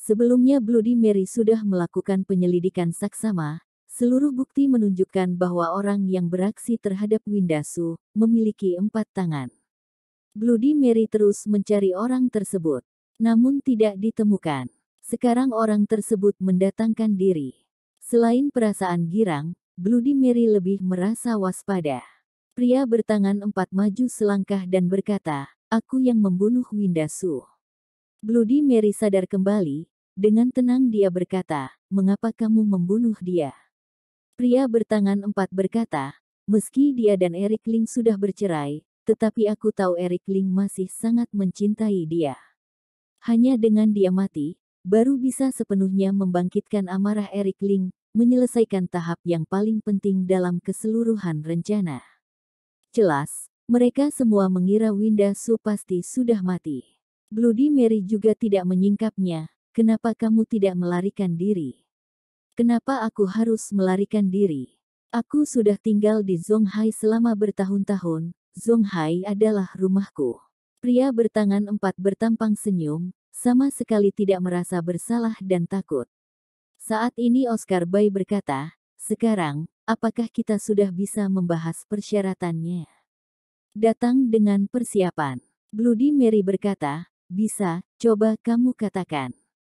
Sebelumnya Bloody Mary sudah melakukan penyelidikan saksama, seluruh bukti menunjukkan bahwa orang yang beraksi terhadap Winda Su memiliki 4 tangan. Bloody Mary terus mencari orang tersebut, namun tidak ditemukan. Sekarang orang tersebut mendatangkan diri. Selain perasaan girang, Bloody Mary lebih merasa waspada. Pria bertangan 4 maju selangkah dan berkata, "Aku yang membunuh Winda Su." Bloody Mary sadar kembali. Dengan tenang dia berkata, "Mengapa kamu membunuh dia?" Pria bertangan 4 berkata, "Meski dia dan Eric Ling sudah bercerai, tetapi aku tahu Eric Ling masih sangat mencintai dia. Hanya dengan dia mati, baru bisa sepenuhnya membangkitkan amarah Eric Ling, menyelesaikan tahap yang paling penting dalam keseluruhan rencana." Jelas, mereka semua mengira Winda Su pasti sudah mati. Bloody Mary juga tidak menyingkapnya. "Kenapa kamu tidak melarikan diri?" "Kenapa aku harus melarikan diri? Aku sudah tinggal di Zonghai selama bertahun-tahun. Zonghai adalah rumahku." Pria bertangan 4 bertampang senyum, sama sekali tidak merasa bersalah dan takut. Saat ini Oscar Bai berkata, "Sekarang, apakah kita sudah bisa membahas persyaratannya?" "Datang dengan persiapan." Bloody Mary berkata, "Bisa, coba kamu katakan."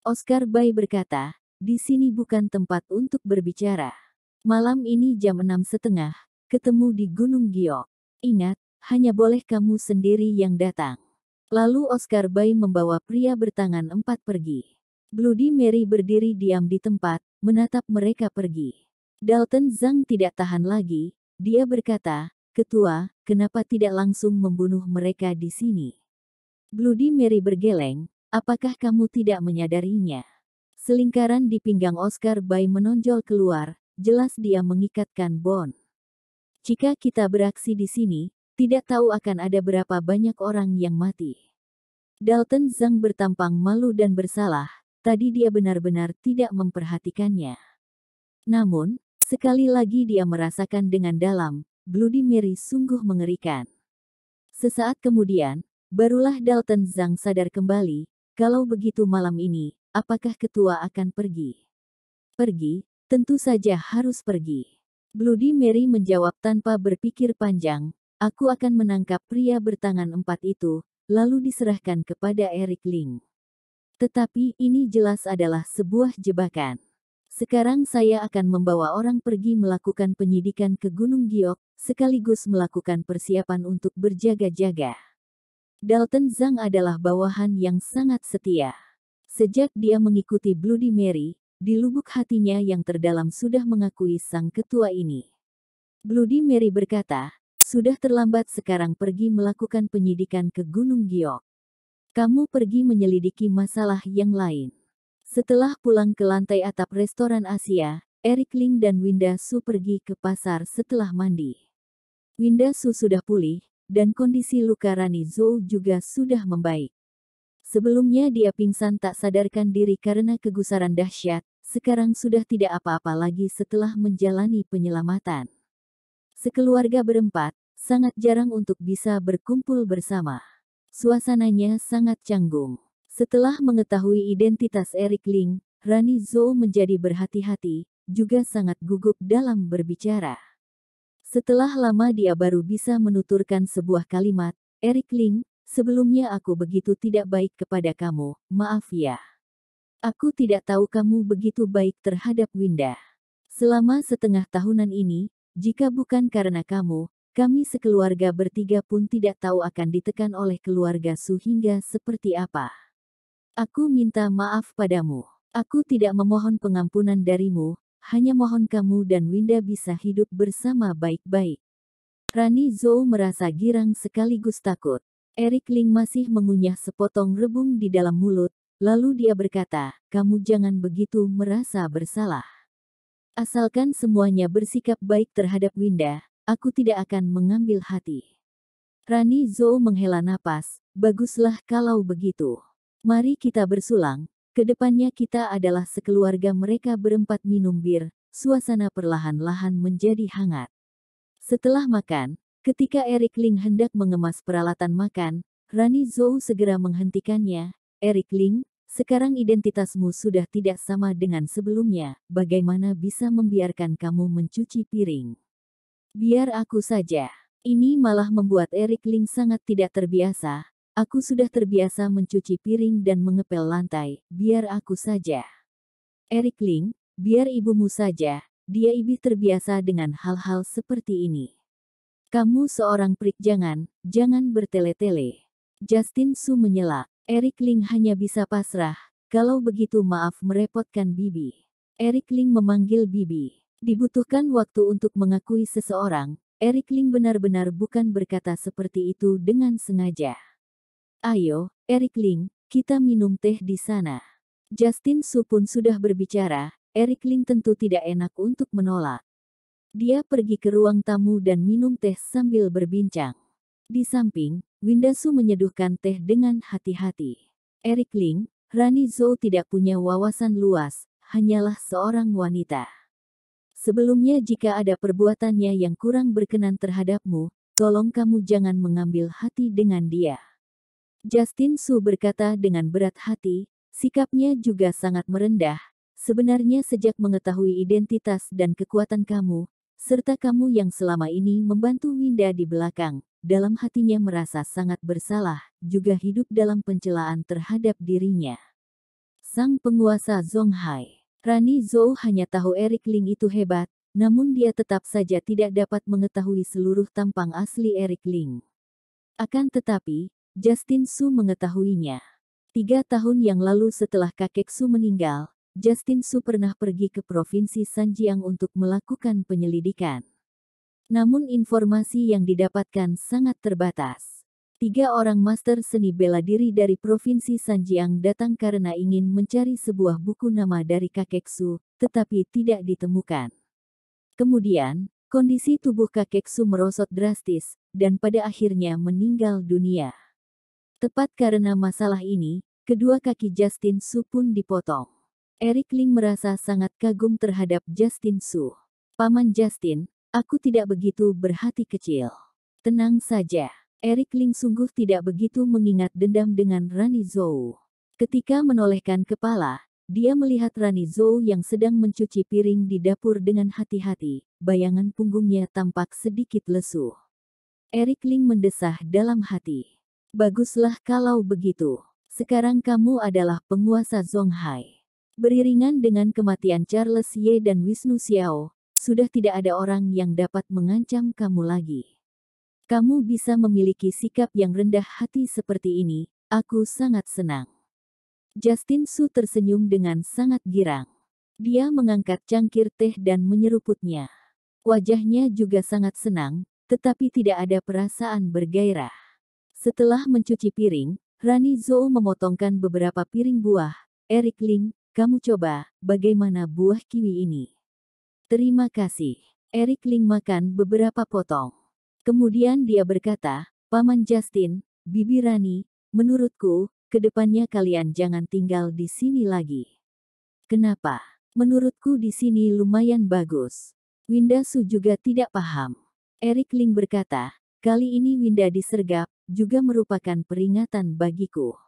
Oscar Bai berkata, "Di sini bukan tempat untuk berbicara. Malam ini jam 6:30, ketemu di Gunung Giok. Ingat, hanya boleh kamu sendiri yang datang." Lalu Oscar Bai membawa pria bertangan 4 pergi. Bloody Mary berdiri diam di tempat, menatap mereka pergi. Dalton Zhang tidak tahan lagi, dia berkata, "Ketua, kenapa tidak langsung membunuh mereka di sini?" Bloody Mary bergeleng, "Apakah kamu tidak menyadarinya?" Selingkaran di pinggang Oscar Bai menonjol keluar, jelas dia mengikatkan bon. "Jika kita beraksi di sini, tidak tahu akan ada berapa banyak orang yang mati." Dalton Zhang bertampang malu dan bersalah, tadi dia benar-benar tidak memperhatikannya. Namun, sekali lagi dia merasakan dengan dalam, Bloody Mary sungguh mengerikan. Sesaat kemudian, barulah Dalton Zhang sadar kembali, kalau begitu malam ini, apakah ketua akan pergi? "Pergi, tentu saja harus pergi." Bloody Mary menjawab tanpa berpikir panjang, "Aku akan menangkap pria bertangan 4 itu, lalu diserahkan kepada Eric Ling. Tetapi ini jelas adalah sebuah jebakan. Sekarang saya akan membawa orang pergi melakukan penyidikan ke Gunung Giok, sekaligus melakukan persiapan untuk berjaga-jaga." Dalton Zhang adalah bawahan yang sangat setia. Sejak dia mengikuti Bloody Mary, di lubuk hatinya yang terdalam sudah mengakui sang ketua ini. Bloody Mary berkata, "Sudah terlambat sekarang pergi melakukan penyidikan ke Gunung Giok. Kamu pergi menyelidiki masalah yang lain." Setelah pulang ke lantai atap restoran Asia, Eric Ling dan Winda Su pergi ke pasar setelah mandi. Winda Su sudah pulih, dan kondisi luka Rani Zhou juga sudah membaik. Sebelumnya dia pingsan tak sadarkan diri karena kegusaran dahsyat, sekarang sudah tidak apa-apa lagi setelah menjalani penyelamatan. Sekeluarga berempat, sangat jarang untuk bisa berkumpul bersama. Suasananya sangat canggung. Setelah mengetahui identitas Eric Ling, Rani Zhou menjadi berhati-hati, juga sangat gugup dalam berbicara. Setelah lama dia baru bisa menuturkan sebuah kalimat, "Eric Ling, sebelumnya aku begitu tidak baik kepada kamu, maaf ya. Aku tidak tahu kamu begitu baik terhadap Winda. Selama setengah tahunan ini, jika bukan karena kamu, kami sekeluarga bertiga pun tidak tahu akan ditekan oleh keluarga Su hingga seperti apa. Aku minta maaf padamu. Aku tidak memohon pengampunan darimu, hanya mohon kamu dan Winda bisa hidup bersama baik-baik." Rani Zhou merasa girang sekaligus takut. Eric Ling masih mengunyah sepotong rebung di dalam mulut, lalu dia berkata, "Kamu jangan begitu merasa bersalah. Asalkan semuanya bersikap baik terhadap Winda, aku tidak akan mengambil hati." Rani Zhou menghela napas, "Baguslah kalau begitu. Mari kita bersulang. Kedepannya kita adalah sekeluarga." Mereka berempat minum bir, suasana perlahan-lahan menjadi hangat. Setelah makan, ketika Eric Ling hendak mengemas peralatan makan, Rani Zhou segera menghentikannya. "Eric Ling, sekarang identitasmu sudah tidak sama dengan sebelumnya, bagaimana bisa membiarkan kamu mencuci piring? Biar aku saja. Ini malah membuat Eric Ling sangat tidak terbiasa. Aku sudah terbiasa mencuci piring dan mengepel lantai, biar aku saja. Eric Ling, biar ibumu saja, dia iblis terbiasa dengan hal-hal seperti ini. Kamu seorang prik, jangan bertele-tele. Justin Su menyela. Eric Ling hanya bisa pasrah. Kalau begitu maaf merepotkan Bibi. Eric Ling memanggil Bibi. Dibutuhkan waktu untuk mengakui seseorang. Eric Ling benar-benar bukan berkata seperti itu dengan sengaja. Ayo, Eric Ling, kita minum teh di sana. Justin Su pun sudah berbicara. Eric Ling tentu tidak enak untuk menolak. Dia pergi ke ruang tamu dan minum teh sambil berbincang. Di samping, Winda Su menyeduhkan teh dengan hati-hati. Eric Ling, Rani Zhou tidak punya wawasan luas, hanyalah seorang wanita. Sebelumnya jika ada perbuatannya yang kurang berkenan terhadapmu, tolong kamu jangan mengambil hati dengan dia. Justin Su berkata dengan berat hati, sikapnya juga sangat merendah. Sebenarnya sejak mengetahui identitas dan kekuatan kamu, serta kamu yang selama ini membantu Winda di belakang, dalam hatinya merasa sangat bersalah, juga hidup dalam pencelaan terhadap dirinya. Sang penguasa Zonghai, Rani Zhou hanya tahu Eric Ling itu hebat, namun dia tetap saja tidak dapat mengetahui seluruh tampang asli Eric Ling. Akan tetapi, Justin Su mengetahuinya. 3 tahun yang lalu setelah kakek Su meninggal, Justin Su pernah pergi ke Provinsi Sanjiang untuk melakukan penyelidikan. Namun informasi yang didapatkan sangat terbatas. 3 orang master seni bela diri dari Provinsi Sanjiang datang karena ingin mencari sebuah buku nama dari kakek Su, tetapi tidak ditemukan. Kemudian, kondisi tubuh kakek Su merosot drastis, dan pada akhirnya meninggal dunia. Tepat karena masalah ini, kedua kaki Justin Su pun dipotong. Eric Ling merasa sangat kagum terhadap Justin Su. Paman Justin, aku tidak begitu berhati kecil. Tenang saja. Eric Ling sungguh tidak begitu mengingat dendam dengan Rani Zhou. Ketika menolehkan kepala, dia melihat Rani Zhou yang sedang mencuci piring di dapur dengan hati-hati. Bayangan punggungnya tampak sedikit lesu. Eric Ling mendesah dalam hati. Baguslah kalau begitu. Sekarang kamu adalah penguasa Zonghai. Beriringan dengan kematian Charles Ye dan Wisnu Xiao, sudah tidak ada orang yang dapat mengancam kamu lagi. Kamu bisa memiliki sikap yang rendah hati seperti ini, aku sangat senang. Justin Su tersenyum dengan sangat girang. Dia mengangkat cangkir teh dan menyeruputnya. Wajahnya juga sangat senang, tetapi tidak ada perasaan bergairah. Setelah mencuci piring, Rani Zhou memotongkan beberapa piring buah. Eric Ling, kamu coba, bagaimana buah kiwi ini? Terima kasih. Eric Ling makan beberapa potong. Kemudian dia berkata, Paman Justin, Bibi Rani, menurutku, kedepannya kalian jangan tinggal di sini lagi. Kenapa? Menurutku di sini lumayan bagus. Winda Su juga tidak paham. Eric Ling berkata, kali ini Winda disergap, juga merupakan peringatan bagiku.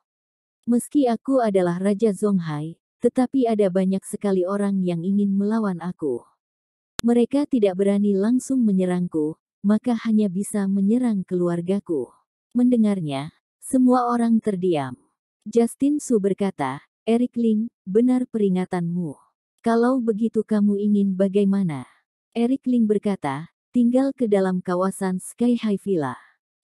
Meski aku adalah Raja Zonghai, tetapi ada banyak sekali orang yang ingin melawan aku. Mereka tidak berani langsung menyerangku, maka hanya bisa menyerang keluargaku. Mendengarnya, semua orang terdiam. Justin Su berkata, Eric Ling, benar peringatanmu. Kalau begitu kamu ingin bagaimana? Eric Ling berkata, tinggal ke dalam kawasan Sky High Villa.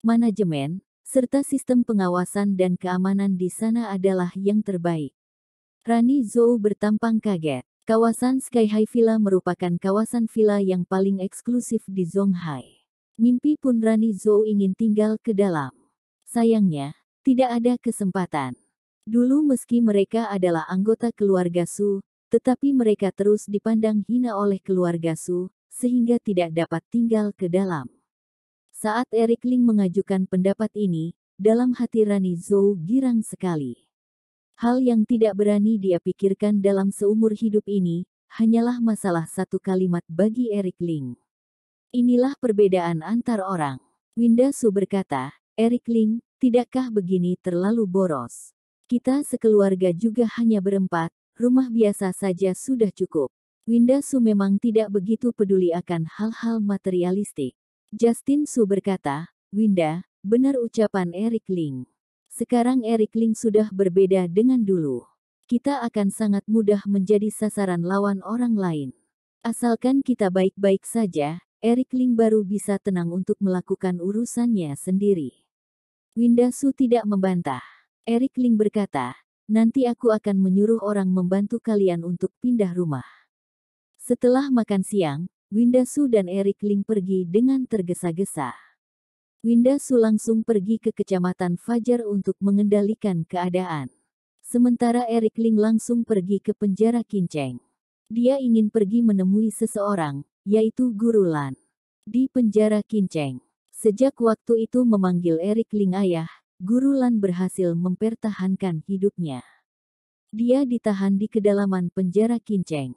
Manajemen, serta sistem pengawasan dan keamanan di sana adalah yang terbaik. Rani Zhou bertampang kaget. Kawasan Sky High Villa merupakan kawasan villa yang paling eksklusif di Zonghai. Mimpi pun Rani Zhou ingin tinggal ke dalam. Sayangnya, tidak ada kesempatan. Dulu meski mereka adalah anggota keluarga Su, tetapi mereka terus dipandang hina oleh keluarga Su, sehingga tidak dapat tinggal ke dalam. Saat Eric Ling mengajukan pendapat ini, dalam hati Rani Zhou girang sekali. Hal yang tidak berani dia pikirkan dalam seumur hidup ini, hanyalah masalah satu kalimat bagi Eric Ling. Inilah perbedaan antar orang. Winda Su berkata, Eric Ling, tidakkah begini terlalu boros? Kita sekeluarga juga hanya berempat, rumah biasa saja sudah cukup. Winda Su memang tidak begitu peduli akan hal-hal materialistik. Justin Su berkata, Winda, benar ucapan Eric Ling. Sekarang Eric Ling sudah berbeda dengan dulu. Kita akan sangat mudah menjadi sasaran lawan orang lain. Asalkan kita baik-baik saja, Eric Ling baru bisa tenang untuk melakukan urusannya sendiri. Winda Su tidak membantah. Eric Ling berkata, nanti aku akan menyuruh orang membantu kalian untuk pindah rumah. Setelah makan siang, Winda Su dan Eric Ling pergi dengan tergesa-gesa. Winda Su langsung pergi ke Kecamatan Fajar untuk mengendalikan keadaan. Sementara Eric Ling langsung pergi ke penjara Kinceng. Dia ingin pergi menemui seseorang, yaitu Guru Lan. Di penjara Kinceng. Sejak waktu itu memanggil Eric Ling ayah, Guru Lan berhasil mempertahankan hidupnya. Dia ditahan di kedalaman penjara Kinceng.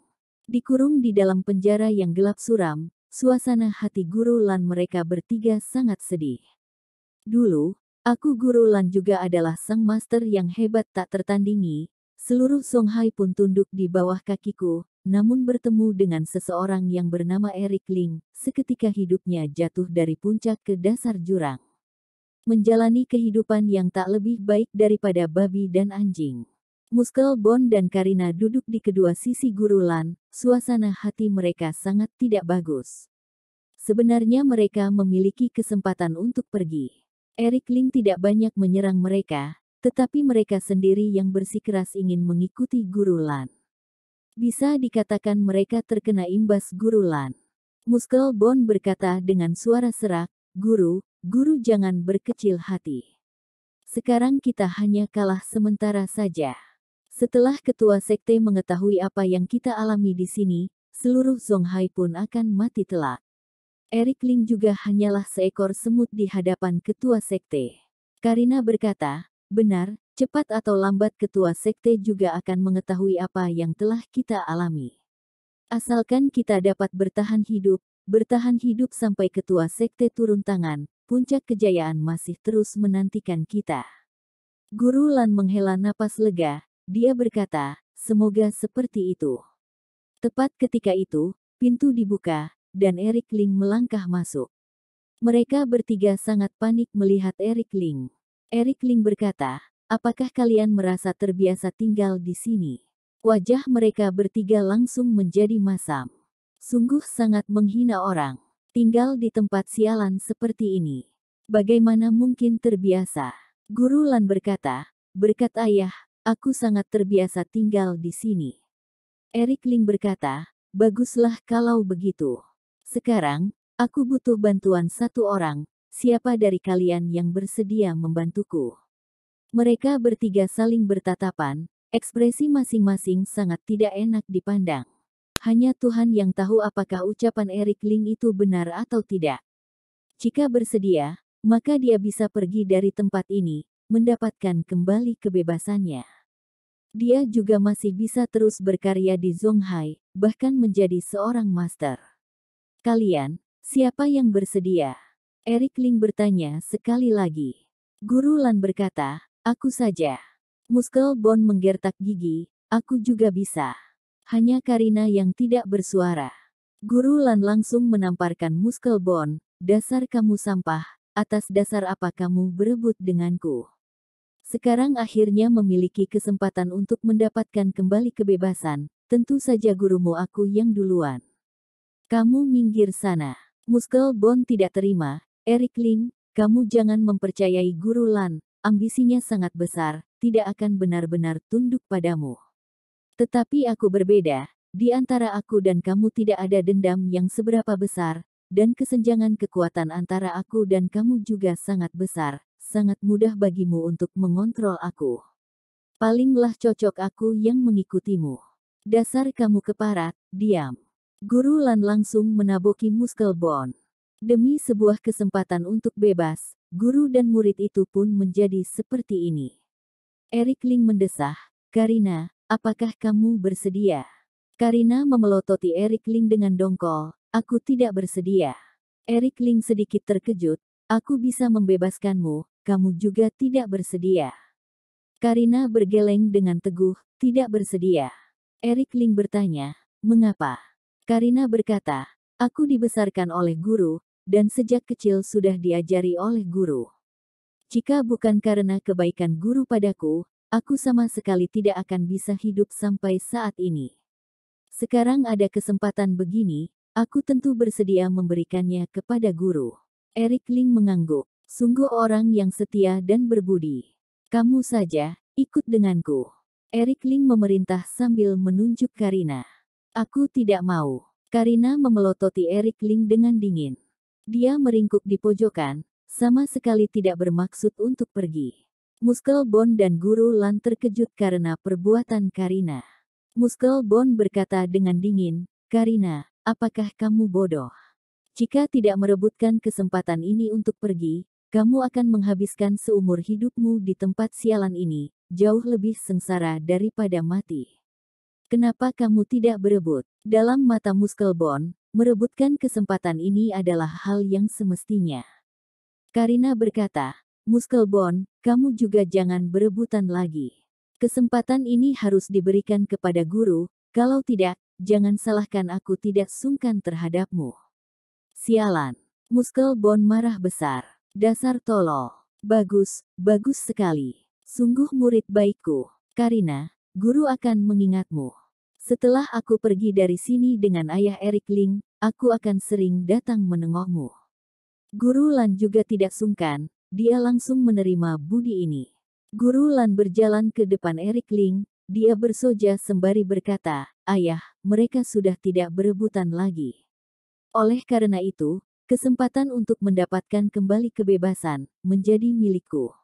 Dikurung di dalam penjara yang gelap suram, suasana hati Guru Lan mereka bertiga sangat sedih. Dulu, aku Guru Lan juga adalah sang master yang hebat tak tertandingi, seluruh Songhai pun tunduk di bawah kakiku, namun bertemu dengan seseorang yang bernama Eric Ling, seketika hidupnya jatuh dari puncak ke dasar jurang. Menjalani kehidupan yang tak lebih baik daripada babi dan anjing. Muscle Bone dan Karina duduk di kedua sisi Guru Lan, suasana hati mereka sangat tidak bagus. Sebenarnya mereka memiliki kesempatan untuk pergi. Eric Ling tidak banyak menyerang mereka, tetapi mereka sendiri yang bersikeras ingin mengikuti Guru Lan. Bisa dikatakan mereka terkena imbas Guru Lan. Muscle Bone berkata dengan suara serak, Guru jangan berkecil hati. Sekarang kita hanya kalah sementara saja. Setelah ketua sekte mengetahui apa yang kita alami di sini, seluruh Songhai pun akan mati telak. Eric Ling juga hanyalah seekor semut di hadapan ketua sekte. Karina berkata, benar, cepat atau lambat ketua sekte juga akan mengetahui apa yang telah kita alami. Asalkan kita dapat bertahan hidup sampai ketua sekte turun tangan, puncak kejayaan masih terus menantikan kita. Guru Lan menghela napas lega, dia berkata, semoga seperti itu. Tepat ketika itu, pintu dibuka, dan Eric Ling melangkah masuk. Mereka bertiga sangat panik melihat Eric Ling. Eric Ling berkata, apakah kalian merasa terbiasa tinggal di sini? Wajah mereka bertiga langsung menjadi masam. Sungguh sangat menghina orang. Tinggal di tempat sialan seperti ini. Bagaimana mungkin terbiasa? Guru Lan berkata, berkat ayah, aku sangat terbiasa tinggal di sini. Eric Ling berkata, baguslah kalau begitu. Sekarang, aku butuh bantuan satu orang, siapa dari kalian yang bersedia membantuku? Mereka bertiga saling bertatapan, ekspresi masing-masing sangat tidak enak dipandang. Hanya Tuhan yang tahu apakah ucapan Eric Ling itu benar atau tidak. Jika bersedia, maka dia bisa pergi dari tempat ini, mendapatkan kembali kebebasannya. Dia juga masih bisa terus berkarya di Songhai, bahkan menjadi seorang master. Kalian, siapa yang bersedia? Eric Ling bertanya sekali lagi. Guru Lan berkata, aku saja. Muscle Bone menggertak gigi, aku juga bisa. Hanya Karina yang tidak bersuara. Guru Lan langsung menamparkan Muscle Bone, dasar kamu sampah, atas dasar apa kamu berebut denganku? Sekarang akhirnya memiliki kesempatan untuk mendapatkan kembali kebebasan, tentu saja gurumu aku yang duluan. Kamu minggir sana. Muscle Bone tidak terima, Eric Ling, kamu jangan mempercayai Guru Lan, ambisinya sangat besar, tidak akan benar-benar tunduk padamu. Tetapi aku berbeda, di antara aku dan kamu tidak ada dendam yang seberapa besar, dan kesenjangan kekuatan antara aku dan kamu juga sangat besar, sangat mudah bagimu untuk mengontrol aku. Palinglah cocok aku yang mengikutimu. Dasar kamu keparat, diam. Guru Lan langsung menaboki Muscle Bone. Demi sebuah kesempatan untuk bebas, guru dan murid itu pun menjadi seperti ini. Eric Ling mendesah, Karina, apakah kamu bersedia? Karina memelototi Eric Ling dengan dongkol, aku tidak bersedia. Eric Ling sedikit terkejut, aku bisa membebaskanmu, kamu juga tidak bersedia. Karina bergeleng dengan teguh, tidak bersedia. Erik Ling bertanya, mengapa? Karina berkata, aku dibesarkan oleh guru, dan sejak kecil sudah diajari oleh guru. Jika bukan karena kebaikan guru padaku, aku sama sekali tidak akan bisa hidup sampai saat ini. Sekarang ada kesempatan begini, aku tentu bersedia memberikannya kepada guru. Erik Ling mengangguk, sungguh orang yang setia dan berbudi. Kamu saja, ikut denganku. Erik Ling memerintah sambil menunjuk Karina. Aku tidak mau. Karina memelototi Erik Ling dengan dingin. Dia meringkuk di pojokan, sama sekali tidak bermaksud untuk pergi. Muskelbon dan Guru Lan terkejut karena perbuatan Karina. Muskelbon berkata dengan dingin, Karina, apakah kamu bodoh? Jika tidak merebutkan kesempatan ini untuk pergi, kamu akan menghabiskan seumur hidupmu di tempat sialan ini, jauh lebih sengsara daripada mati. Kenapa kamu tidak berebut? Dalam mata Muskelbon, merebutkan kesempatan ini adalah hal yang semestinya. Karina berkata, Muskelbon, kamu juga jangan berebutan lagi. Kesempatan ini harus diberikan kepada guru, kalau tidak, jangan salahkan aku tidak sungkan terhadapmu. Sialan. Muskelbon marah besar. Dasar tolol. Bagus, bagus sekali. Sungguh murid baikku. Karina, guru akan mengingatmu. Setelah aku pergi dari sini dengan ayah Erik Ling, aku akan sering datang menengokmu. Guru Lan juga tidak sungkan, dia langsung menerima budi ini. Guru Lan berjalan ke depan Erik Ling, dia bersoja sembari berkata, ayah, mereka sudah tidak berebutan lagi. Oleh karena itu, kesempatan untuk mendapatkan kembali kebebasan menjadi milikku.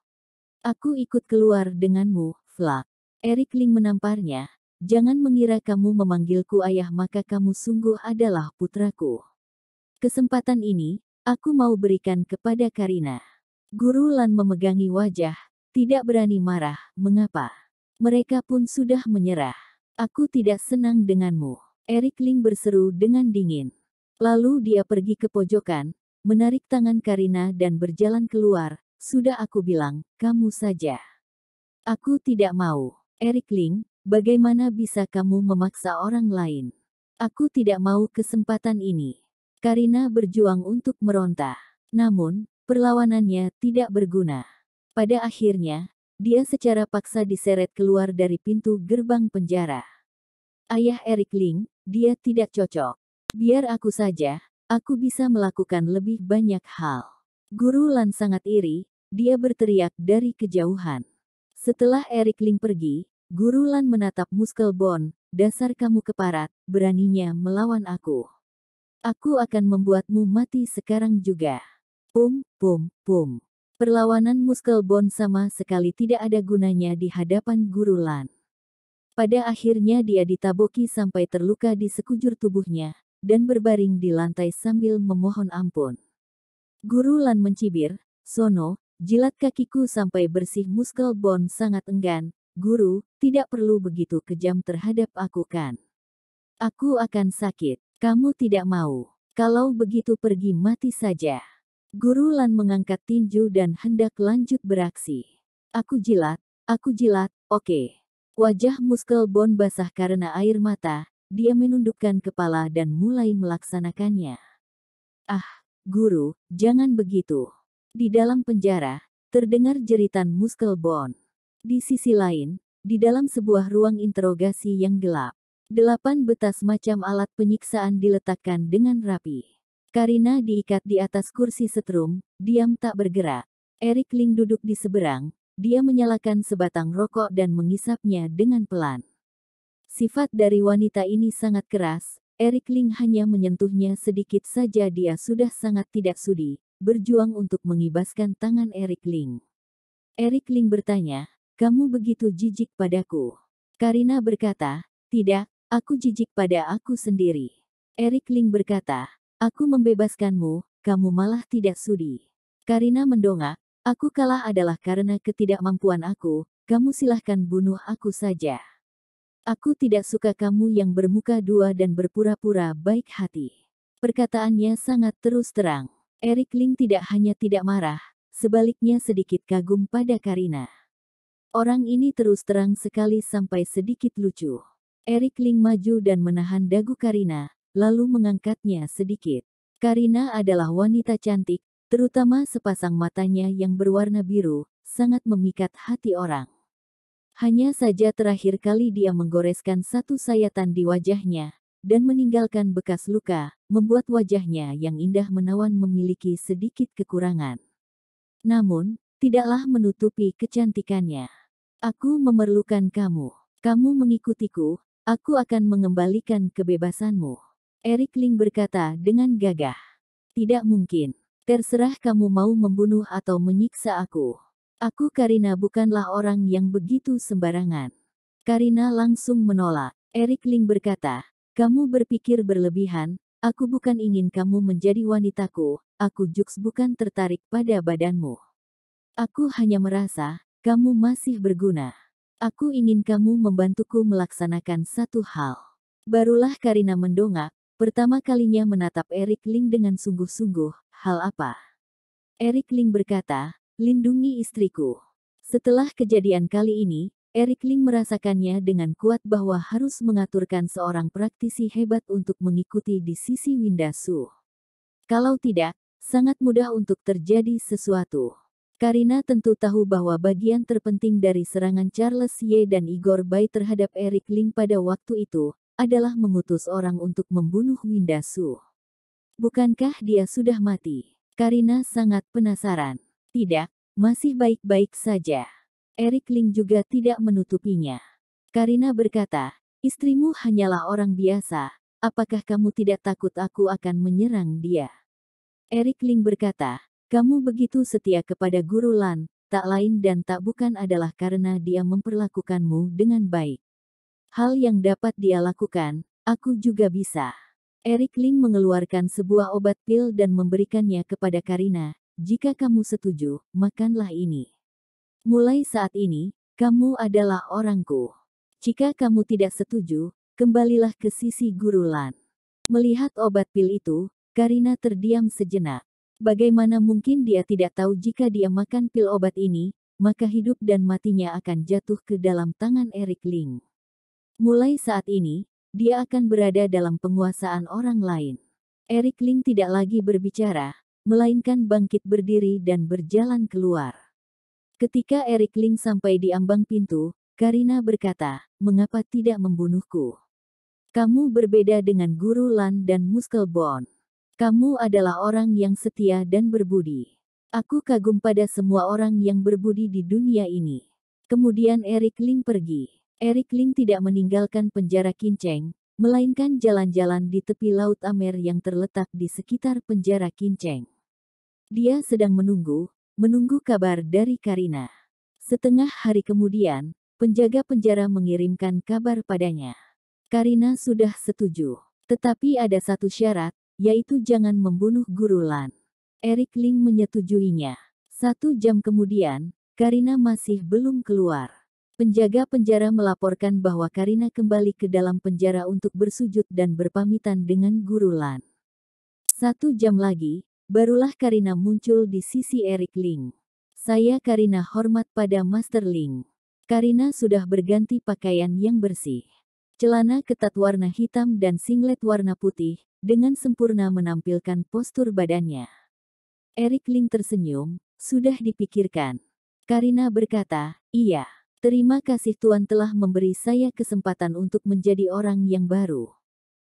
Aku ikut keluar denganmu, Flak. Erik Ling menamparnya. Jangan mengira kamu memanggilku ayah maka kamu sungguh adalah putraku. Kesempatan ini, aku mau berikan kepada Karina. Guru Lan memegangi wajah, tidak berani marah, mengapa? Mereka pun sudah menyerah. Aku tidak senang denganmu. Erik Ling berseru dengan dingin. Lalu dia pergi ke pojokan, menarik tangan Karina dan berjalan keluar. Sudah aku bilang, kamu saja. Aku tidak mau. Erik Ling, bagaimana bisa kamu memaksa orang lain? Aku tidak mau kesempatan ini. Karina berjuang untuk meronta. Namun, perlawanannya tidak berguna. Pada akhirnya, dia secara paksa diseret keluar dari pintu gerbang penjara. Ayah Erik Ling, dia tidak cocok. Biar aku saja, aku bisa melakukan lebih banyak hal. Guru Lan sangat iri, dia berteriak dari kejauhan. Setelah Erik Ling pergi, Guru Lan menatap Muskelbon, dasar kamu keparat, beraninya melawan aku. Aku akan membuatmu mati sekarang juga. Pum, pum, pum. Perlawanan Muskelbon sama sekali tidak ada gunanya di hadapan Guru Lan. Pada akhirnya dia ditaboki sampai terluka di sekujur tubuhnya, dan berbaring di lantai sambil memohon ampun. Guru Lan mencibir, Sono, jilat kakiku sampai bersih. Muskelbon sangat enggan, Guru, tidak perlu begitu kejam terhadap aku kan. Aku akan sakit, kamu tidak mau. Kalau begitu pergi mati saja. Guru Lan mengangkat tinju dan hendak lanjut beraksi. Aku jilat, oke. Wajah Muskelbon basah karena air mata, dia menundukkan kepala dan mulai melaksanakannya. Ah, guru, jangan begitu. Di dalam penjara, terdengar jeritan Muskelbon. Di sisi lain, di dalam sebuah ruang interogasi yang gelap, 8 betas macam alat penyiksaan diletakkan dengan rapi. Karina diikat di atas kursi setrum, diam tak bergerak. Erik Ling duduk di seberang, dia menyalakan sebatang rokok dan mengisapnya dengan pelan. Sifat dari wanita ini sangat keras, Erik Ling hanya menyentuhnya sedikit saja dia sudah sangat tidak sudi, berjuang untuk mengibaskan tangan Erik Ling. Erik Ling bertanya, kamu begitu jijik padaku? Karina berkata, tidak, aku jijik pada aku sendiri. Erik Ling berkata, aku membebaskanmu, kamu malah tidak sudi. Karina mendongak, aku kalah adalah karena ketidakmampuan aku, kamu silahkan bunuh aku saja. Aku tidak suka kamu yang bermuka dua dan berpura-pura baik hati. Perkataannya sangat terus terang. Erik Ling tidak hanya tidak marah, sebaliknya sedikit kagum pada Karina. Orang ini terus terang sekali sampai sedikit lucu. Eric Ling maju dan menahan dagu Karina, lalu mengangkatnya sedikit. Karina adalah wanita cantik, terutama sepasang matanya yang berwarna biru, sangat memikat hati orang. Hanya saja terakhir kali dia menggoreskan satu sayatan di wajahnya, dan meninggalkan bekas luka, membuat wajahnya yang indah menawan memiliki sedikit kekurangan. Namun, tidaklah menutupi kecantikannya. Aku memerlukan kamu. Kamu mengikutiku, aku akan mengembalikan kebebasanmu. Eric Ling berkata dengan gagah. Tidak mungkin. Terserah kamu mau membunuh atau menyiksa aku. Aku Karina bukanlah orang yang begitu sembarangan. Karina langsung menolak. Eric Ling berkata, kamu berpikir berlebihan, aku bukan ingin kamu menjadi wanitaku, aku Jux bukan tertarik pada badanmu. Aku hanya merasa, kamu masih berguna. Aku ingin kamu membantuku melaksanakan satu hal. Barulah Karina mendongak, pertama kalinya menatap Eric Ling dengan sungguh-sungguh, hal apa? Eric Ling berkata, lindungi istriku. Setelah kejadian kali ini, Eric Ling merasakannya dengan kuat bahwa harus mengaturkan seorang praktisi hebat untuk mengikuti di sisi Windasu. Kalau tidak, sangat mudah untuk terjadi sesuatu. Karina tentu tahu bahwa bagian terpenting dari serangan Charles Ye dan Igor Bai terhadap Eric Ling pada waktu itu, adalah mengutus orang untuk membunuh Windasu. Bukankah dia sudah mati? Karina sangat penasaran. Tidak, masih baik-baik saja. Eric Ling juga tidak menutupinya. Karina berkata, istrimu hanyalah orang biasa, apakah kamu tidak takut aku akan menyerang dia? Eric Ling berkata, kamu begitu setia kepada Guru Lan, tak lain dan tak bukan adalah karena dia memperlakukanmu dengan baik. Hal yang dapat dia lakukan, aku juga bisa. Eric Ling mengeluarkan sebuah obat pil dan memberikannya kepada Karina, jika kamu setuju, makanlah ini. Mulai saat ini, kamu adalah orangku. Jika kamu tidak setuju, kembalilah ke sisi Guru Lan. Melihat obat pil itu, Karina terdiam sejenak. Bagaimana mungkin dia tidak tahu jika dia makan pil obat ini, maka hidup dan matinya akan jatuh ke dalam tangan Eric Ling. Mulai saat ini, dia akan berada dalam penguasaan orang lain. Eric Ling tidak lagi berbicara, melainkan bangkit berdiri dan berjalan keluar. Ketika Eric Ling sampai di ambang pintu, Karina berkata, mengapa tidak membunuhku? Kamu berbeda dengan Guru Lan dan Muskelbone. Kamu adalah orang yang setia dan berbudi. Aku kagum pada semua orang yang berbudi di dunia ini. Kemudian Eric Ling pergi. Eric Ling tidak meninggalkan penjara Kinceng, melainkan jalan-jalan di tepi Laut Amer yang terletak di sekitar penjara Kinceng. Dia sedang menunggu kabar dari Karina. Setengah hari kemudian, penjaga penjara mengirimkan kabar padanya. Karina sudah setuju. Tetapi ada satu syarat, yaitu jangan membunuh Guru Lan. Eric Ling menyetujuinya. 1 jam kemudian, Karina masih belum keluar. Penjaga penjara melaporkan bahwa Karina kembali ke dalam penjara untuk bersujud dan berpamitan dengan Guru Lan. 1 jam lagi, barulah Karina muncul di sisi Eric Ling. Saya Karina hormat pada Master Ling. Karina sudah berganti pakaian yang bersih. Celana ketat warna hitam dan singlet warna putih, dengan sempurna menampilkan postur badannya. Eric Ling tersenyum, sudah dipikirkan. Karina berkata, iya. Terima kasih Tuan telah memberi saya kesempatan untuk menjadi orang yang baru.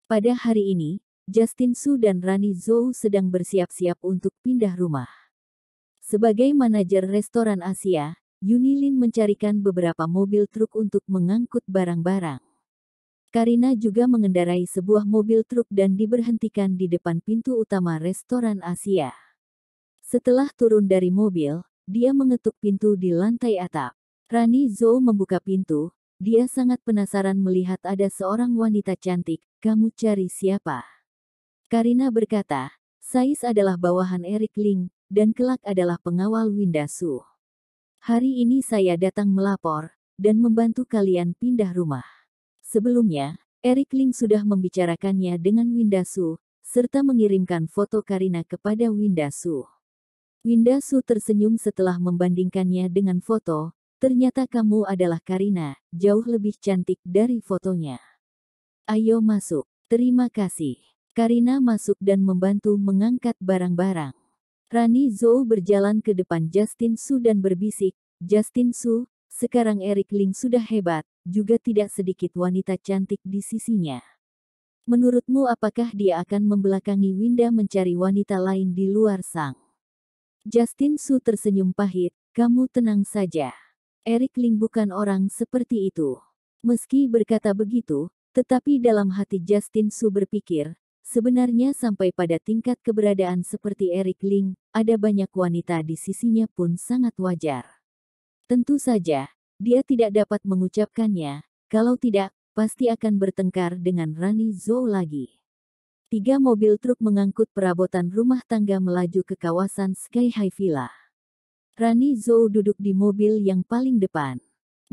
Pada hari ini, Justin Su dan Rani Zhou sedang bersiap-siap untuk pindah rumah. Sebagai manajer restoran Asia, Yunilin mencarikan beberapa mobil truk untuk mengangkut barang-barang. Karina juga mengendarai sebuah mobil truk dan diberhentikan di depan pintu utama restoran Asia. Setelah turun dari mobil, dia mengetuk pintu di lantai atap. Rani Zhou membuka pintu, dia sangat penasaran melihat ada seorang wanita cantik, kamu cari siapa? Karina berkata, Sais adalah bawahan Eric Ling, dan kelak adalah pengawal Windasu. Hari ini saya datang melapor, dan membantu kalian pindah rumah. Sebelumnya, Eric Ling sudah membicarakannya dengan Windasu, serta mengirimkan foto Karina kepada Windasu. Windasu tersenyum setelah membandingkannya dengan foto, Ternyata kamu adalah Karina, jauh lebih cantik dari fotonya. Ayo masuk. Terima kasih. Karina masuk dan membantu mengangkat barang-barang. Rani Zhou berjalan ke depan Justin Su dan berbisik, Justin Su, sekarang Eric Ling sudah hebat, juga tidak sedikit wanita cantik di sisinya. Menurutmu apakah dia akan membelakangi Winda mencari wanita lain di luar sang? Justin Su tersenyum pahit, kamu tenang saja. Eric Ling bukan orang seperti itu. Meski berkata begitu, tetapi dalam hati Justin Su berpikir, sebenarnya sampai pada tingkat keberadaan seperti Eric Ling, ada banyak wanita di sisinya pun sangat wajar. Tentu saja, dia tidak dapat mengucapkannya, kalau tidak, pasti akan bertengkar dengan Rani Zhou lagi. 3 mobil truk mengangkut perabotan rumah tangga melaju ke kawasan Sky High Villa. Rani Zhou duduk di mobil yang paling depan.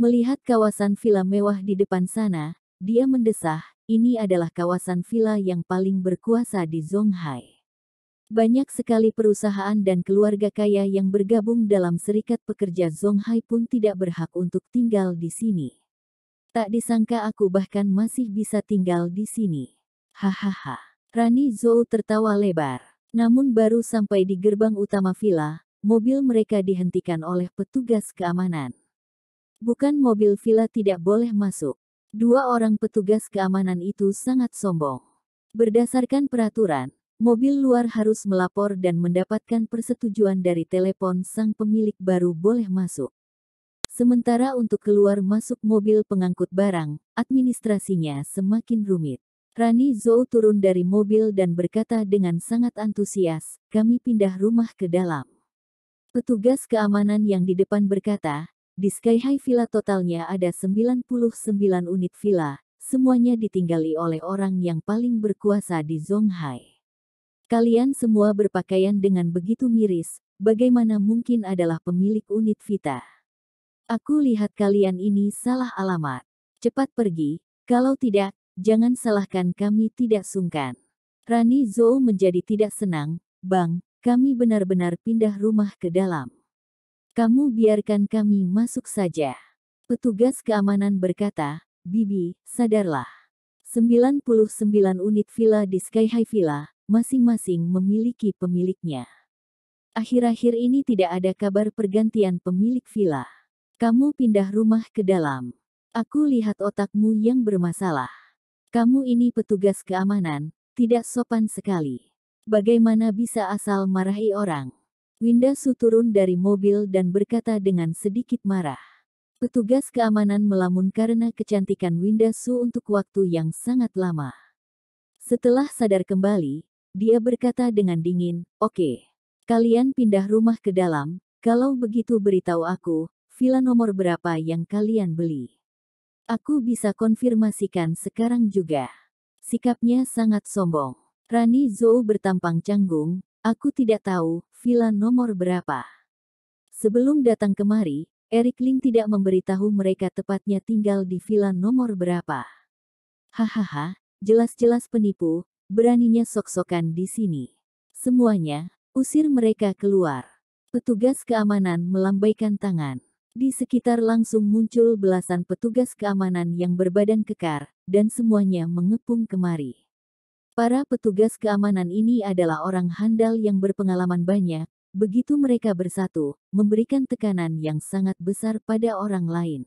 Melihat kawasan villa mewah di depan sana, dia mendesah, ini adalah kawasan villa yang paling berkuasa di Zonghai. Banyak sekali perusahaan dan keluarga kaya yang bergabung dalam serikat pekerja Zonghai pun tidak berhak untuk tinggal di sini. Tak disangka aku bahkan masih bisa tinggal di sini. Hahaha. Rani Zhou tertawa lebar. Namun baru sampai di gerbang utama villa, mobil mereka dihentikan oleh petugas keamanan. Bukan mobil villa tidak boleh masuk. 2 orang petugas keamanan itu sangat sombong. Berdasarkan peraturan, mobil luar harus melapor dan mendapatkan persetujuan dari telepon sang pemilik baru boleh masuk. Sementara untuk keluar masuk mobil pengangkut barang, administrasinya semakin rumit. Rani Zhou turun dari mobil dan berkata dengan sangat antusias, kami pindah rumah ke dalam. Petugas keamanan yang di depan berkata, di Sky High Villa totalnya ada 99 unit villa, semuanya ditinggali oleh orang yang paling berkuasa di Zonghai. Kalian semua berpakaian dengan begitu miris, bagaimana mungkin adalah pemilik unit villa? Aku lihat kalian ini salah alamat. Cepat pergi, kalau tidak, jangan salahkan kami tidak sungkan. Rani Zhou menjadi tidak senang, Bang, kami benar-benar pindah rumah ke dalam. Kamu biarkan kami masuk saja. Petugas keamanan berkata, Bibi, sadarlah. 99 unit villa di Sky High Villa, masing-masing memiliki pemiliknya. Akhir-akhir ini tidak ada kabar pergantian pemilik villa. Kamu pindah rumah ke dalam. Aku lihat otakmu yang bermasalah. Kamu ini petugas keamanan, tidak sopan sekali. Bagaimana bisa asal marahi orang? Winda Su turun dari mobil dan berkata dengan sedikit marah. Petugas keamanan melamun karena kecantikan Winda Su untuk waktu yang sangat lama. Setelah sadar kembali, dia berkata dengan dingin, oke. Kalian pindah rumah ke dalam, kalau begitu beritahu aku, villa nomor berapa yang kalian beli. Aku bisa konfirmasikan sekarang juga. Sikapnya sangat sombong. Rani Zhou bertampang canggung, aku tidak tahu, villa nomor berapa. Sebelum datang kemari, Eric Ling tidak memberitahu mereka tepatnya tinggal di villa nomor berapa. Hahaha, jelas-jelas penipu, beraninya sok-sokan di sini. Semuanya, usir mereka keluar. Petugas keamanan melambaikan tangan. Di sekitar langsung muncul belasan petugas keamanan yang berbadan kekar, dan semuanya mengepung kemari. Para petugas keamanan ini adalah orang handal yang berpengalaman banyak, begitu mereka bersatu, memberikan tekanan yang sangat besar pada orang lain.